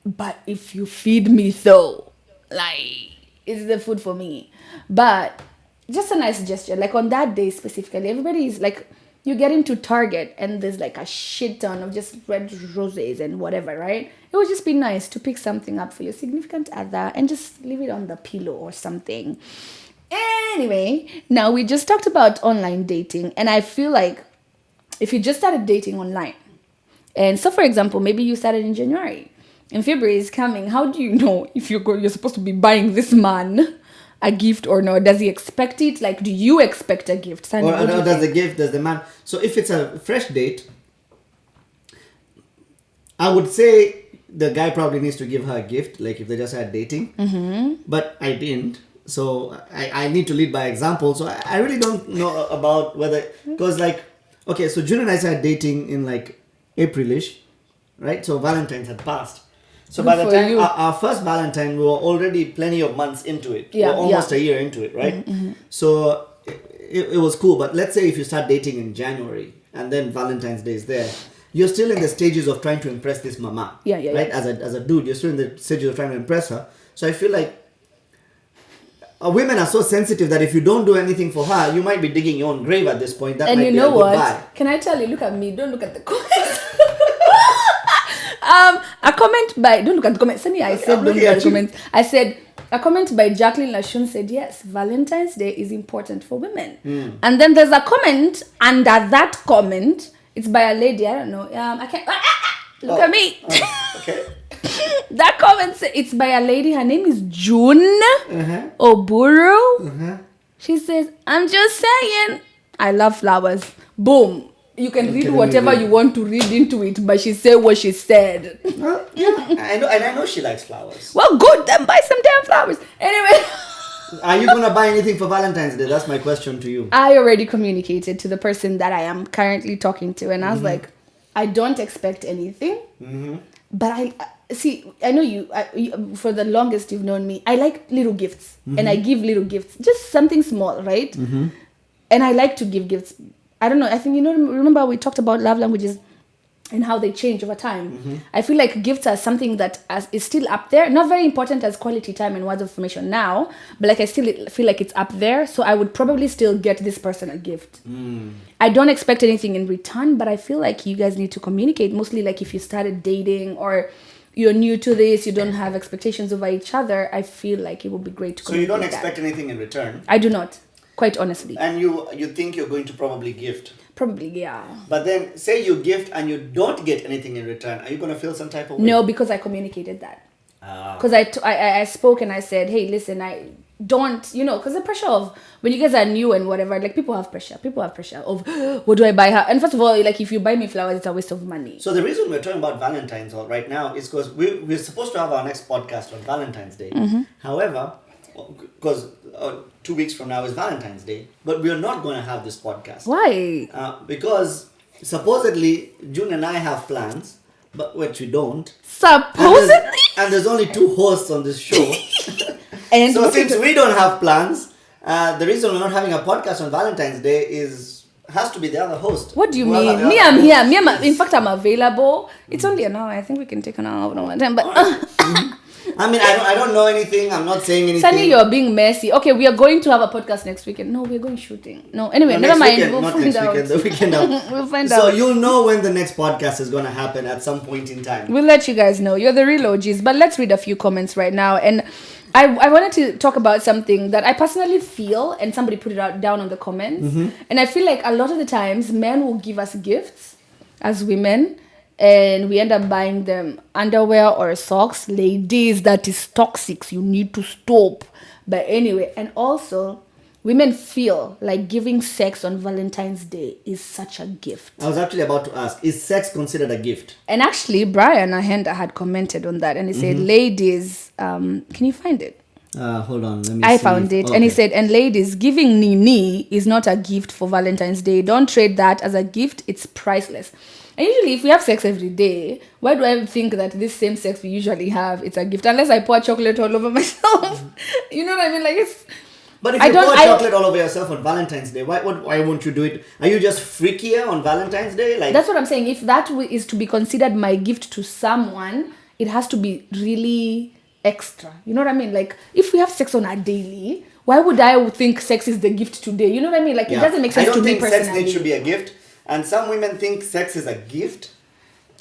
but if you feed me though, like, it's the food for me. But just a nice gesture, like on that day specifically, everybody is like, you get into Target and there's like a shit ton of just red roses and whatever, right? It would just be nice to pick something up for your significant other and just leave it on the pillow or something. Anyway, now we just talked about online dating, and I feel like if you just started dating online, and so for example, maybe you started in January, and February is coming, how do you know if you're supposed to be buying this man a gift or not? Does he expect it? Like, do you expect a gift? Sandy, or does the man? So if it's a fresh date, I would say the guy probably needs to give her a gift, like if they just had dating. But I didn't. So I need to lead by example. So I really don't know about whether, because like, okay, so June and I started dating in like Aprilish, right? So Valentine's had passed. So by the time our first Valentine, we were already plenty of months into it. Yeah, we were almost a year into it, right? So it was cool. But let's say if you start dating in January and then Valentine's Day is there, you're still in the stages of trying to impress this mama. Yeah. Right? As a dude, you're still in the stages of trying to impress her. So I feel like women are so sensitive that if you don't do anything for her, you might be digging your own grave at this point. That and might you be know a what? goodbye. Can I tell you? Look at me. Don't look at the comments. A comment by, don't look at the comments. Sunny, I said don't look at the comments. I said a comment by Jacqueline Lashun said, yes, Valentine's Day is important for women. And then there's a comment under that comment. It's by a lady. I don't know. I can't. Look at me. Okay. That comment said, it's by a lady. Her name is June Oburu. She says, I'm just saying, I love flowers. Boom. You can read whatever you want to read into it, but she said what she said. Yeah, I know she likes flowers. Well, good. Then buy some damn flowers. Anyway. Are you gonna buy anything for Valentine's Day? That's my question to you. I already communicated to the person that I am currently talking to, and I was like, I don't expect anything, but I know you, for the longest you've known me, I like little gifts, and I give little gifts, just something small, right? And I like to give gifts. I don't know, I think, remember we talked about love languages. and how they change over time. I feel like gifts are something that is still up there, not very important as quality time and words of affirmation now, but like I still feel like it's up there. So I would probably still get this person a gift. I don't expect anything in return, but I feel like you guys need to communicate, mostly like if you started dating or you're new to this, you don't have expectations over each other. I feel like it would be great to communicate. So you don't expect anything in return? I do not, quite honestly. And you think you're going to probably gift? Probably, yeah. But then, say you gift and you don't get anything in return, are you going to feel some type of way? No, because I communicated that. Because I spoke and I said, hey, listen, I don't, because the pressure of when you guys are new and whatever, like people have pressure of what do I buy her? And first of all, like if you buy me flowers, it's a waste of money. So the reason we're talking about Valentine's right now is because we're supposed to have our next podcast on Valentine's Day. However, because 2 weeks from now is Valentine's Day, but we're not going to have this podcast. Why? Because supposedly June and I have plans, but which we don't. Supposedly? And there's only 2 hosts on this show. And so since we don't have plans, the reason we're not having a podcast on Valentine's Day has to be the other host. What do you mean? Me, I'm here. In fact, I'm available. It's only an hour. I think we can take an hour of my time. But I mean, I don't know anything. I'm not saying anything. Sunny, you're being messy. Okay, we are going to have a podcast next weekend. No, we're going shooting. No, anyway, never mind. Weekend, we'll not find next out. weekend, the weekend out. We'll find so out. you'll know when the next podcast is going to happen at some point in time. We'll let you guys know. You're the real OGs. But let's read a few comments right now. And I wanted to talk about something that I personally feel, and somebody put it down on the comments. And I feel like a lot of the times men will give us gifts as women, and we end up buying them underwear or socks. Ladies, that is toxic. You need to stop. But anyway, and also women feel like giving sex on Valentine's Day is such a gift. I was actually about to ask, is sex considered a gift? And actually, Brian Ahenda had commented on that, and he said, ladies, can you find it? Hold on, let me I see. found it. Okay. And he said, and ladies, giving Nini is not a gift for Valentine's Day. Don't trade that as a gift. It's priceless. And usually, if we have sex every day, why do I think that this same sex we usually have, it's a gift? Unless I pour chocolate all over myself. You know what I mean? Like, it's... But if you pour chocolate all over yourself on Valentine's Day, why won't you do it? Are you just freakier on Valentine's Day? Like that's what I'm saying. If that is to be considered my gift to someone, it has to be really extra. You know what I mean? Like, if we have sex on a daily, why would I think sex is the gift today? You know what I mean? Like, it doesn't make sense to me personally. I don't think sex needs to be a gift. And some women think sex is a gift.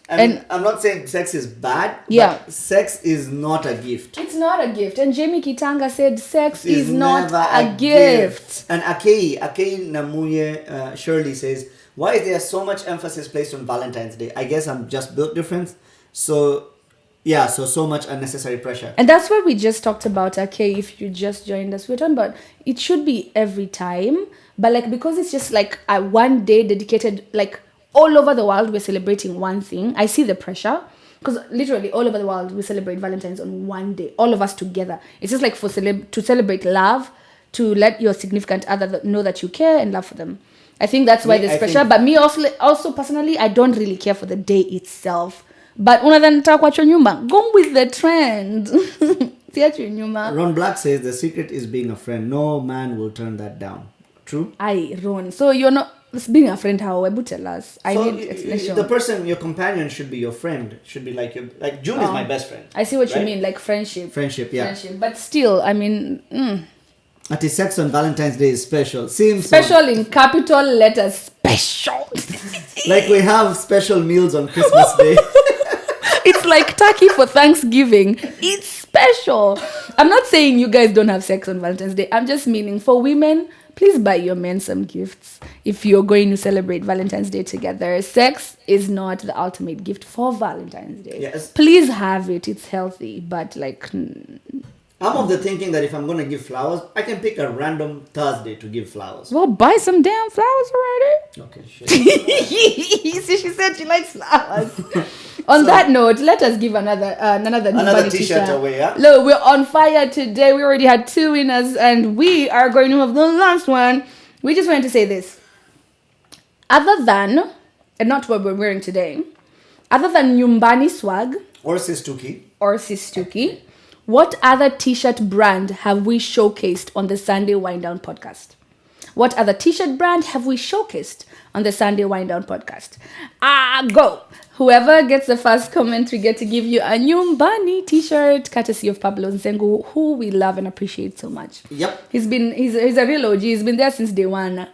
And I'm not saying sex is bad, but sex is not a gift. It's not a gift. And Jamie Kitanga said sex is not a gift. And Akei Namuye Shirley says, why is there so much emphasis placed on Valentine's Day? I guess I'm just built different. So much unnecessary pressure. And that's what we just talked about, okay, if you just joined us. We're talking about it should be every time, but like because it's just like a one day dedicated, like all over the world we're celebrating one thing. I see the pressure because literally all over the world we celebrate Valentine's on one day, all of us together. It's just like to celebrate love, to let your significant other know that you care and love for them. I think that's why there's pressure. But me also personally, I don't really care for the day itself. But unadhani kuachwa nyuma, go with the trend. Siachwe nyuma. Ron Black says the secret is being a friend. No man will turn that down. True? Aye, Ron. So you're not being a friend. How? Ebu tell us. I need explanation. The person, your companion, should be your friend. Should be like your June is my best friend. I see what you mean, like friendship. Friendship, yeah. Friendship, but still, I mean. At his sex on Valentine's Day is special. Special in capital letters. Special. Like we have special meals on Christmas Day. It's like turkey for Thanksgiving. It's special. I'm not saying you guys don't have sex on Valentine's Day. I'm just meaning for women, please buy your men some gifts if you're going to celebrate Valentine's Day together. Sex is not the ultimate gift for Valentine's Day. Yes. Please have it. It's healthy. But like... I'm of the thinking that if I'm going to give flowers, I can pick a random Thursday to give flowers. Well, buy some damn flowers already. Okay, shit. See, she said she likes flowers. On that note, let us give another t-shirt away, yeah? Look, we're on fire today. We already had 2 winners, and we are going to have the last one. We just wanted to say this. Other than, and not what we're wearing today, other than Nyumbani Swag or Sistuki, what other t-shirt brand have we showcased on the Sunday Wind Down podcast? What other t-shirt brand have we showcased on the Sunday Wind Down podcast? Go! Whoever gets the first comment, we get to give you a Nyumbani t-shirt, courtesy of Pablo Nzengu, who we love and appreciate so much. Yep. He's a real OG. He's been there since day one.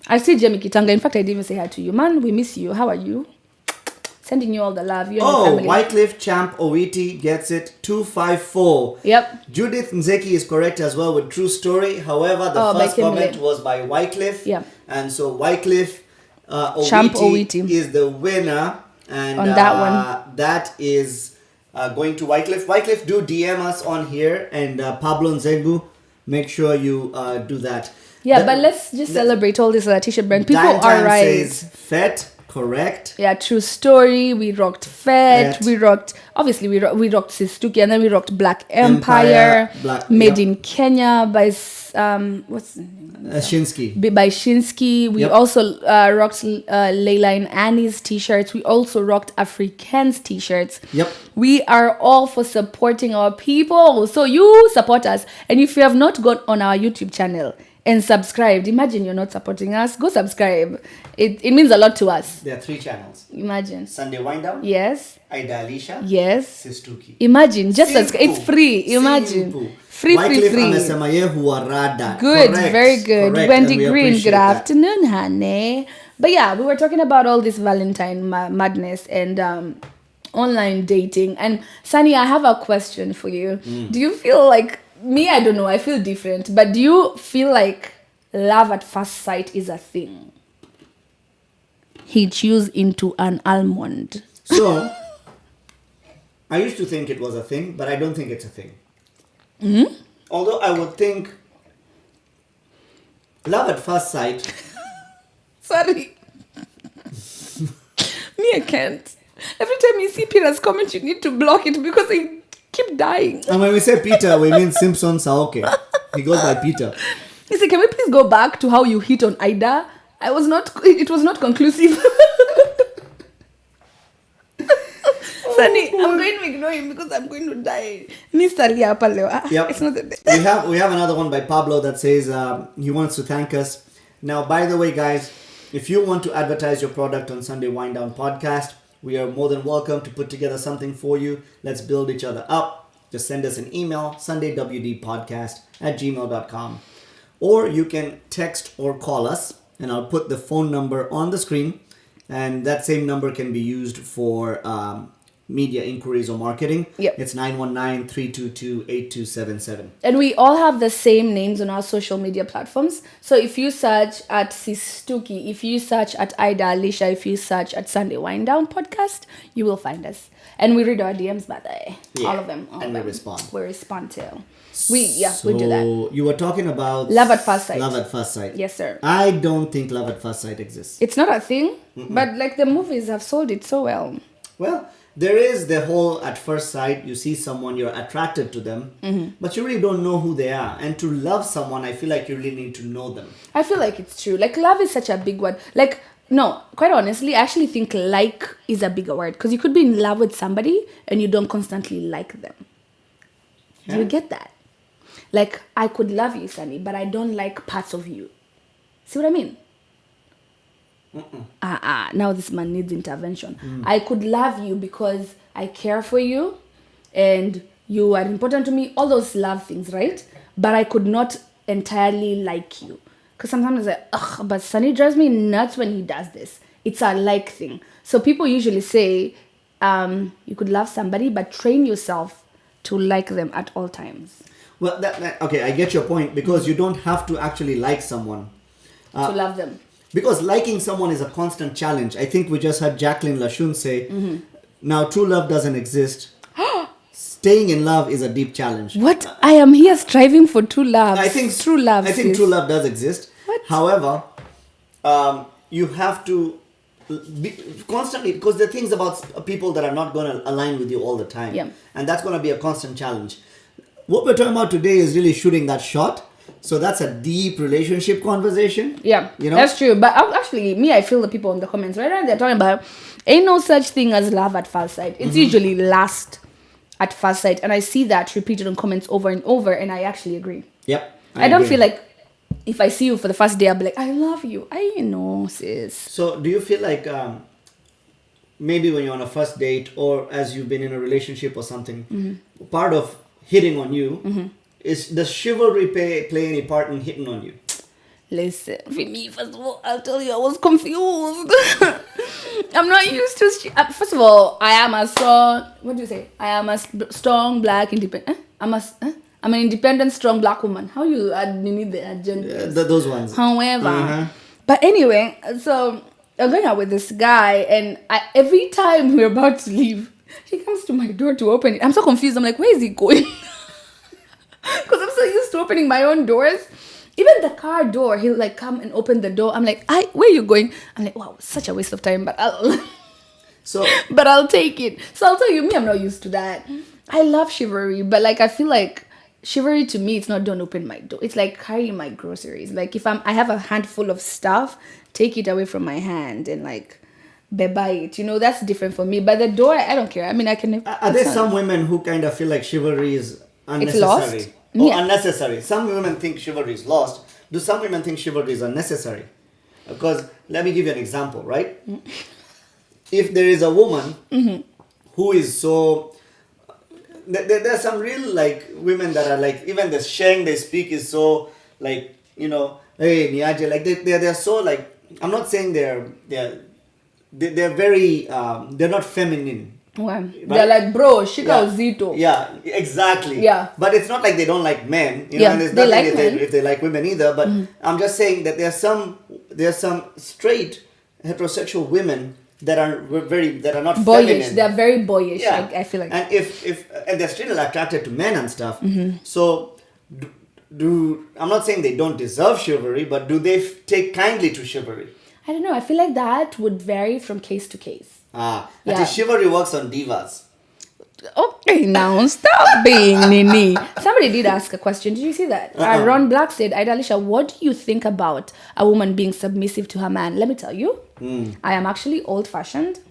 I see Jamie Kitanga. In fact, I didn't even say hi to you. Man, we miss you. How are you? Sending you all the love. You and your family. Wycliffe Champ Owiti gets it 254. Yep. Judith Nzeki is correct as well with true story. However, the first comment was by Wycliffe. Yeah. And so Wycliffe Champ Owiti is the winner. And on that one. That is going to Wycliffe. Wycliffe, do DM us on here. And Pablo Nzengu, make sure you do that. Yeah, but let's just celebrate all these t-shirt brand. People are right. Says FET. Correct. Yeah, true story. We rocked FET. We rocked, obviously, we rocked Sistuki, and then we rocked Black Empire. Made in Kenya by, what's the name? Shinsky. By Shinsky. We also rocked Layla and Annie's t-shirts. We also rocked Africans t-shirts. Yep. We are all for supporting our people. So you support us. And if you have not gone on our YouTube channel and subscribed, imagine you're not supporting us, go subscribe. It means a lot to us. There are 3 channels. Imagine. Sunday Wind Down. Yes. Aida Alicia. Yes. Sistuki. Imagine. Just subscribe. It's free. Imagine. Simple. Free. Good. Good. Very good. Correct. Wendy Green, good afternoon, honey. But yeah, we were talking about all this Valentine madness and online dating. And Sunny, I have a question for you. Do you feel like, me, I don't know, I feel different, but do you feel like love at first sight is a thing? He chews into an almond. So, I used to think it was a thing, but I don't think it's a thing. Mm-hmm. Although I would think love at first sight. Sorry. Me, I can't. Every time you see Peter's comment, you need to block it because I keep dying. And when we say Peter, we mean Simpson Saoke. He goes by Peter. He said, can we please go back to how you hit on Ida? It was not conclusive. Sunny, I'm going to ignore him because I'm going to die. Mr. Yep. It's not the day. We have another one by Pablo that says he wants to thank us. Now, by the way, guys, if you want to advertise your product on Sunday Wind Down podcast, we are more than welcome to put together something for you. Let's build each other up. Just send us an email, sundaywdpodcast@gmail.com. Or you can text or call us, and I'll put the phone number on the screen. And that same number can be used for media inquiries or marketing. Yep. It's 919-322-8277. And we all have the same names on our social media platforms. So if you search at Sistuki, if you search at Ida Alicia, if you search at Sunday Wind Down podcast, you will find us. And we read our DMs, by the way. Yeah. All of them. We respond. We respond to. We do that. So you were talking about love at first sight. Love at first sight. Yes, sir. I don't think love at first sight exists. It's not a thing, but like the movies have sold it so well. Well, there is the whole at first sight, you see someone, you're attracted to them, but you really don't know who they are. And to love someone, I feel like you really need to know them. I feel like it's true. Like, love is such a big word. Like, no, quite honestly, I actually think like is a bigger word. Because you could be in love with somebody and you don't constantly like them. Yeah. Do you get that? Like, I could love you, Sunny, but I don't like parts of you. See what I mean? Now this man needs intervention. I could love you because I care for you and you are important to me, all those love things, right? But I could not entirely like you. Because sometimes I say, but Sunny drives me nuts when he does this. It's a like thing. So people usually say, you could love somebody, but train yourself to like them at all times. Well, okay, I get your point, because you don't have to actually like someone. To love them. Because liking someone is a constant challenge. I think we just heard Jacqueline Lashun say, now true love doesn't exist. Staying in love is a deep challenge. What? I am here striving for true love. I think true love. I think true love does exist. What? However, you have to be constantly, because there are things about people that are not going to align with you all the time. Yeah. And that's going to be a constant challenge. What we're talking about today is really shooting that shot. So that's a deep relationship conversation. Yeah, you know? That's true. But actually, me, I feel the people in the comments right now, they're talking about ain't no such thing as love at first sight. It's usually lust at first sight. And I see that repeated in comments over and over, and I actually agree. Yep. I don't feel like if I see you for the first day, I'll be like, I love you. Sis. So do you feel like maybe when you're on a first date or as you've been in a relationship or something, part of hitting on you is, does chivalry play any part in hitting on you? Listen, for me, first of all, I'll tell you, I was confused. I'm not used to... first of all, I am a strong... What do you say? I am a strong, black, independent... I'm an independent, strong black woman. How you need the agenda? Those ones. However... But anyway, so I'm going out with this guy, and every time we're about to leave, he comes to my door to open it. I'm so confused. I'm like, where is he going? Because I'm so used to opening my own doors. Even the car door, he'll like come and open the door. I'm like, where are you going? I'm like, wow, such a waste of time, but I'll take it. So I'll tell you, I'm not used to that. I love chivalry, but like I feel like chivalry to me, it's not don't open my door. It's like carrying my groceries. Like if I have a handful of stuff, take it away from my hand and like buy it. That's different for me. But the door, I don't care. I mean, I can. Are there some women who kind of feel like chivalry is unnecessary? It's lost? Or Yeah. unnecessary. Some women think chivalry is lost. Do some women think chivalry is unnecessary? Because let me give you an example, right? If there is a woman who is so... There are some real like women that are like, even the sharing they speak is so like, hey, Niaje, like they're so like, I'm not saying they're very, they're not feminine. Well, Right? they're like, bro, shika uzito. Yeah, exactly. Yeah. But it's not like they don't like men. Yeah, And there's they nothing like men. if they like women either. But I'm just saying that there's some straight heterosexual women that are not Boyish. feminine. They're very boyish. Yeah. I feel like. And if they're still attracted to men and stuff. So I'm not saying they don't deserve chivalry, but do they take kindly to chivalry? I don't know. I feel like that would vary from case to case. That Yeah. is, chivalry works on divas. Okay, now stop being Nini. Somebody did ask a question. Did you see that? Ron Black said, Aidalisha, what do you think about a woman being submissive to her man? Let me tell you, I am actually old-fashioned.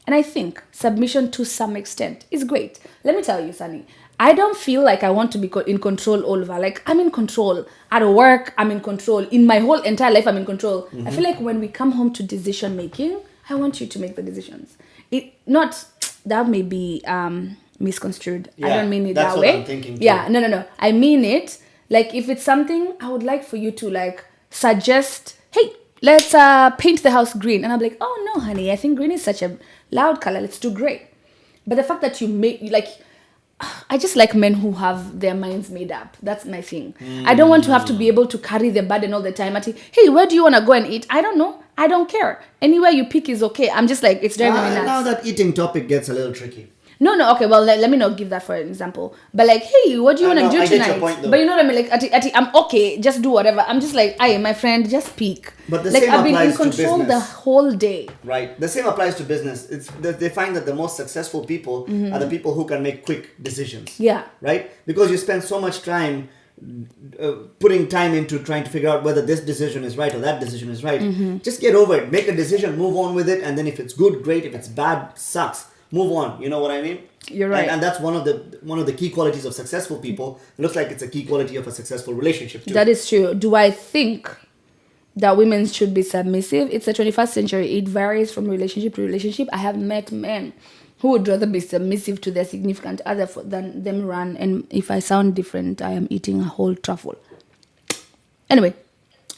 And I think submission to some extent is great. Let me tell you, Sunny, I don't feel like I want to be in control all over. Like, I'm in control. At work, I'm in control. In my whole entire life, I'm in control. I feel like when we come home to decision-making, I want you to make the decisions. That may be misconstrued. I don't mean it that's that what way. I'm thinking too. Yeah, no. I mean it. Like, if it's something, I would like for you to, like, suggest, hey, let's paint the house green. And I'll be like, oh, no, honey, I think green is such a loud color. Let's do gray. But the fact that you make, like, I just like men who have their minds made up. That's my thing. I don't want to have to be able to carry the burden all the time. Hey, where do you want to go and eat? I don't know. I don't care. Anywhere you pick is okay. I'm just like, it's driving me nuts. Now that eating topic gets a little tricky. No, okay, well, let me not give that for an example. But like, hey, what do you want to do I tonight? get your point, though. But you know what I mean? Like, Ati, I'm okay, just do whatever. I'm just like, hey, my friend, just speak. But the like, same I've been in applies to control the business. whole day. Right. The same applies to business. They find that the most successful people are the people who can make quick decisions. Yeah. Right? Because you spend so much time putting time into trying to figure out whether this decision is right or that decision is right. Just get over it. Make a decision, move on with it, and then if it's good, great. If it's bad, sucks. Move on. You know what I mean? You're right. And that's one of the key qualities of successful people. It looks like it's a key quality of a successful relationship too. That is true. Do I think that women should be submissive? It's the 21st century. It varies from relationship to relationship. I have met men who would rather be submissive to their significant other than them run. And if I sound different, I am eating a whole truffle. Anyway,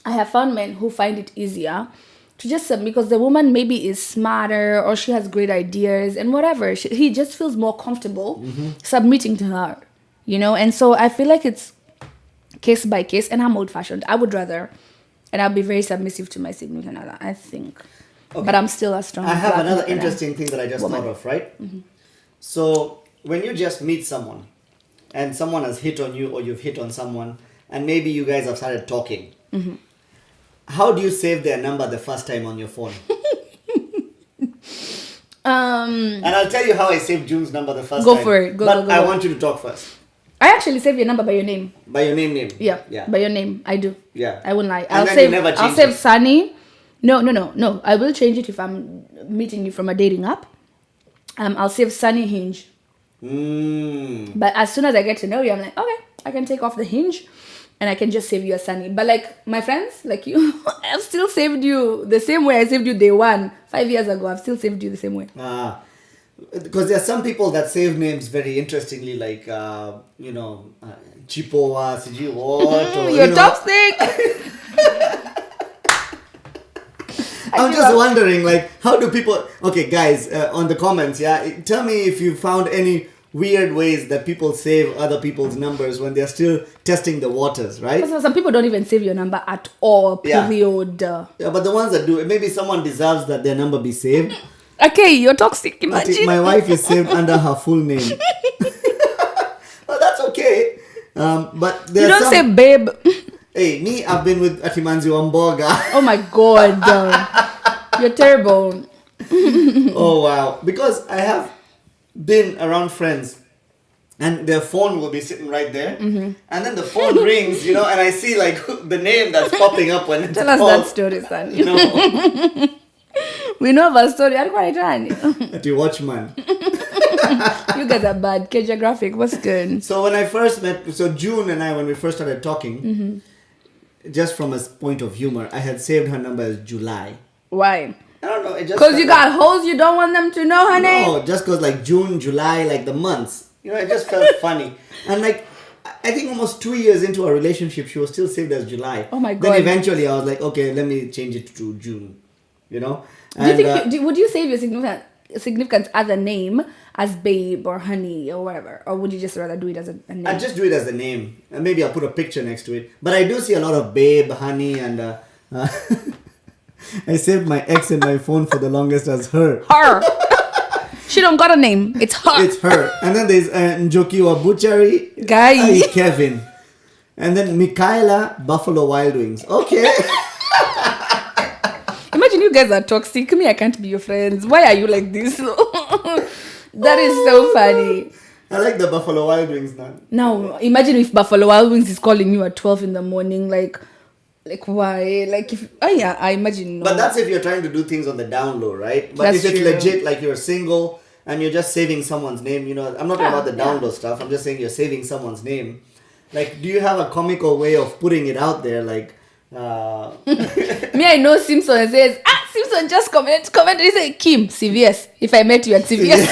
I have found men who find it easier to just submit because the woman maybe is smarter or she has great ideas and whatever. He just feels more comfortable submitting to her, And so I feel like it's case by case, and I'm old-fashioned. I would rather, and I'll be very submissive to my significant other, I think. Okay. But I'm still a strong. I have another interesting thing that I just thought of, right? So when you just meet someone and someone has hit on you or you've hit on someone and maybe you guys have started talking, how do you save their number the first time on your phone? And I'll tell you how I saved June's number the first time. Go for it. Go, but go. I want you to talk first. I actually save your number by your name. By your name? Yeah. By your name. I do. Yeah. I won't lie. And then you never change I'll save it. Sunny. No. I will change it if I'm meeting you from a dating app. I'll save Sunny Hinge. But as soon as I get to know you, I'm like, okay, I can take off the Hinge. and I can just save you as Sunny. But like my friends, like you, I've still saved you the same way I saved you day one 5 years ago. I've still saved you the same way. Because there are some people that save names very interestingly, like Chipowa, Siji what, or Your chopstick. I'm just wondering, like, how do people? Okay, guys, on the comments, tell me if you found any weird ways that people save other people's numbers when they're still testing the waters, right? Because some people don't even save your number at all. Period. Yeah, but the ones that do, maybe someone deserves that their number be saved. Okay, you're toxic. Imagine. My wife is saved under her full name. Well, that's okay. But You don't say babe. Hey, me, I've been with Atimanzi Wamboga. Oh my god. You're terrible. Oh, wow. Because I have been around friends and their phone will be sitting right there. And then the phone rings, and I see like the name that's popping up when it's Tell us called. that story, son. No. We know about story. At You watch, man. You guys are bad. Keja Graphic, what's good? So when I first met, June and I, when we first started talking, just from a point of humor, I had saved her number as July. Why? I don't know. Because you got hoes you don't want them to know her name? No, just because like June, July, like the months. It just felt funny. And like, I think almost 2 years into our relationship, she was still saved as July. Oh my God. Then eventually I was like, okay, let me change it to June. Would you save your significant other name as babe or honey or whatever? Or would you just rather do it as a name? I'd just do it as a name. And maybe I'll put a picture next to it. But I do see a lot of babe, honey, and I saved my ex in my phone for the longest as her. Her. She don't got a name. It's her. It's her. And then there's Njoki Wabuchari. Guy. Kevin. And then Michaela, Buffalo Wild Wings. Okay. Imagine you guys are toxic. Me, I can't be your friends. Why are you like this? That is so funny. I like the Buffalo Wild Wings now. Now, imagine if Buffalo Wild Wings is calling you at 12 in the morning. Like why? Like if I imagine. No. But that's if you're trying to do things on the down low, right? But That's if it's true. legit, like you're single and you're just saving someone's name, I'm not talking about the down low stuff. I'm just saying you're saving someone's name. Like, do you have a comical way of putting it out there? Like, Me, I know Simpson says, Simpson just comment. He say, Kim, CVS. If I met you at CVS.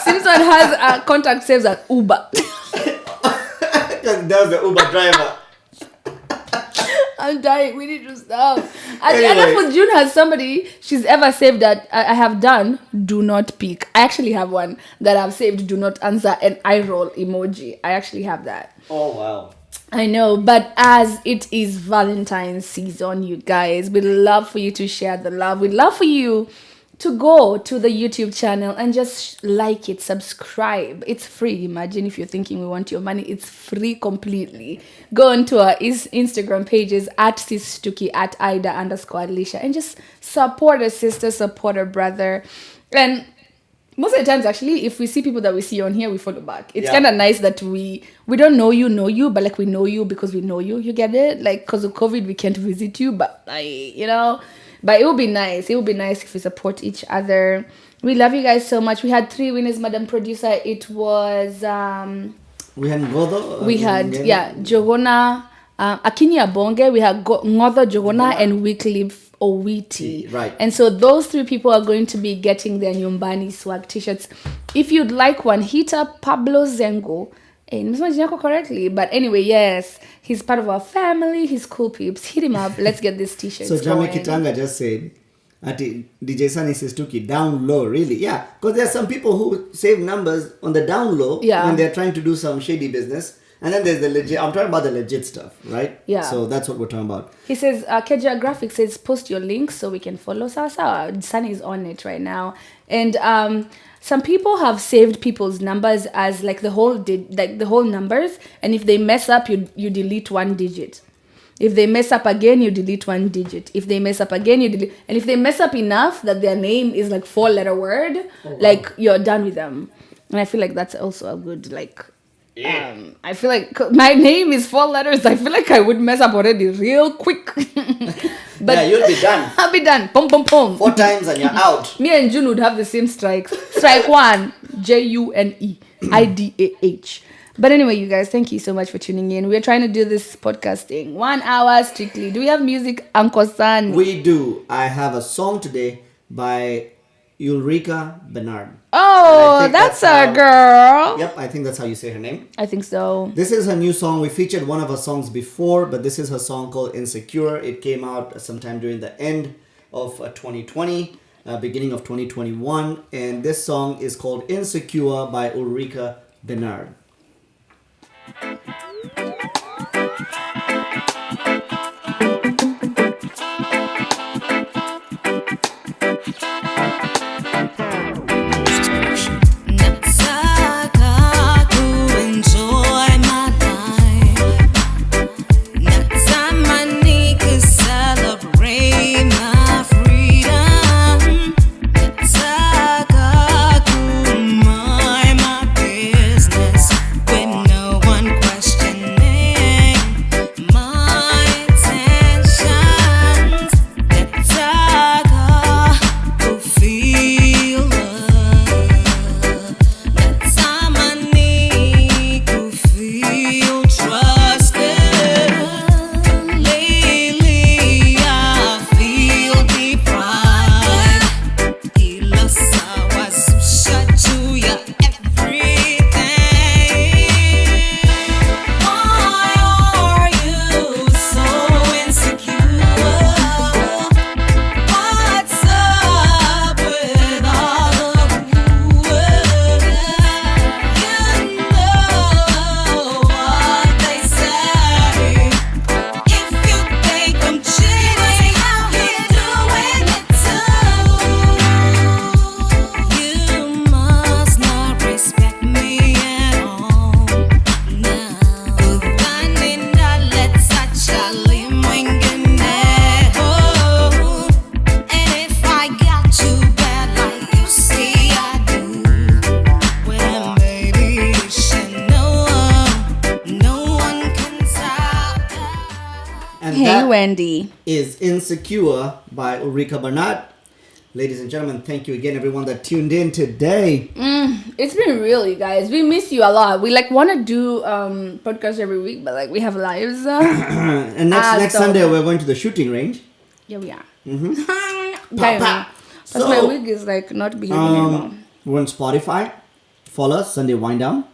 Simpson has a contact saves at Uber. That was the Uber driver. I'm dying. We need to stop. Anyway. And if June has somebody she's ever saved that I have done, do not pick. I actually have one that I've saved, do not answer, and eye roll emoji. I actually have that. Oh, wow. I know, but as it is Valentine's season, you guys, we'd love for you to share the love. We'd love for you to go to the YouTube channel and just like it, subscribe. It's free. Imagine if you're thinking we want your money. It's free completely. Go onto our Instagram pages at Sistuki, at Ida_Alicia, and just support a sister, support a brother. And most of the times, actually, if we see people that we see on here, we follow back. It's kind of nice that we don't know you, but like we know you because we know you. You get it? Like, because of COVID, we can't visit you, but but it would be nice. It would be nice if we support each other. We love you guys so much. We had 3 winners, Madam Producer. It was we had Ngodo. We had Johona, Akinya Bonge. We had Ngodo, Johona, and Wycliffe Owiti. Right. And so those 3 people are going to be getting their Nyumbani swag t-shirts. If you'd like one, hit up Pablo Zengo. Correctly, but anyway, yes, he's part of our family. He's cool peeps. Hit him up. Let's get this t-shirt. So Jami Kitanga just said, DJ Sunny says Tuki, down low, really? Yeah, because there are some people who save numbers on the down low when they're trying to do some shady business. And then there's the legit, I'm talking about the legit stuff, right? Yeah. So that's what we're talking about. He says, Keja Graphics says, post your links so we can follow Sasa. Sunny is on it right now. And some people have saved people's numbers as like the whole numbers. And if they mess up, you delete 1 digit. If they mess up again, you delete 1 digit. If they mess up again, you delete. And if they mess up enough that their name is like 4-letter word, like you're done with them. And I feel like that's also a good I feel like my name is 4 letters. I feel like I would mess up already real quick. But you'll be done. I'll be done. Pum pum pum. 4 times and you're out. Me and June would have the same strikes. Strike 1, JUNE, IDAH. But anyway, you guys, thank you so much for tuning in. We're trying to do this podcasting 1 hour strictly. Do we have music, Uncle San? We do. I have a song today by Ulrika Bernard. Oh, that's our girl. Yep, I think that's how you say her name. I think so. This is her new song. We featured one of her songs before, but this is her song called Insecure. It came out sometime during the end of 2020, beginning of 2021. And this song is called Insecure by Ulrika Bernard. Wendy is Insecure by Ulrika Bernard. Ladies and gentlemen, thank you again, everyone that tuned in today. It's been real, you guys. We miss you a lot. We want to do podcasts every week, but we have lives. And next Sunday we're going to the shooting range. Yeah, we are. So my wig is not behaving anymore. We're on Spotify. Follow us, Sunday Wind Down.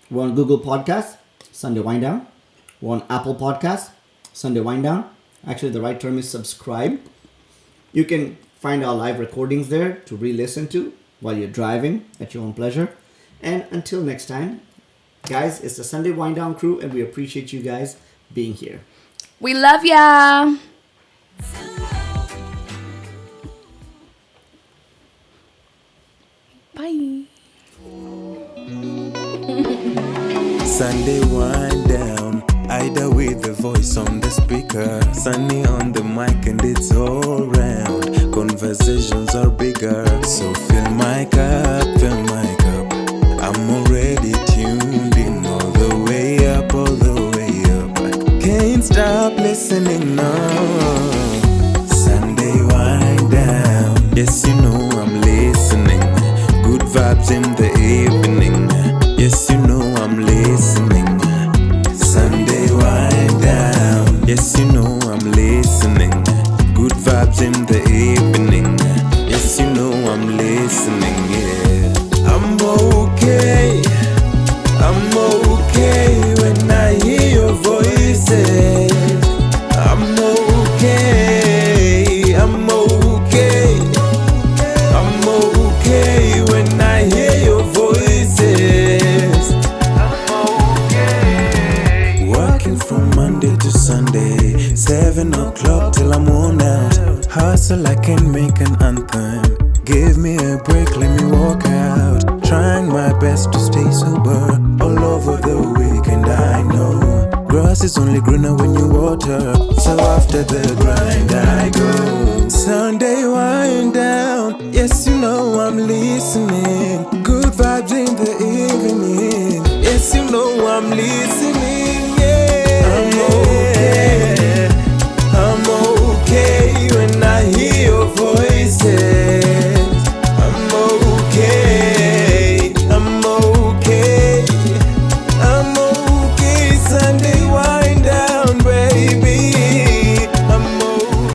We're on Google Podcasts, Sunday Wind Down. We're on Apple Podcasts, Sunday Wind Down. Actually, the right term is subscribe. You can find our live recordings there to re-listen to while you're driving at your own pleasure. And until next time, guys, it's the Sunday Wind Down crew, and we appreciate you guys being here. We love ya. Bye. Sunday wind down, Ida with the voice on the speaker, Sunny on the mic and it's all round. Conversations are bigger, so fill my cup, fill my cup. I'm already tuned in all the way up, all the way up. Can't stop listening now. Sunday wind down, yes you know I'm listening. Good vibes in the evening. Yes, you know I'm listening. Sunday wind down. Yes, you know I'm listening. Good vibes in the evening. Yes, you know I'm listening. Yeah, I'm okay. I'm okay when I hear your voices. I'm okay. I'm okay. I'm okay when I hear your voices. From Monday to Sunday, 7 o'clock till I'm worn out. Hustle, I can make an anthem. Give me a break, let me walk out. Trying my best to stay sober all over the weekend. I know grass is only greener when you water. So after the grind, I go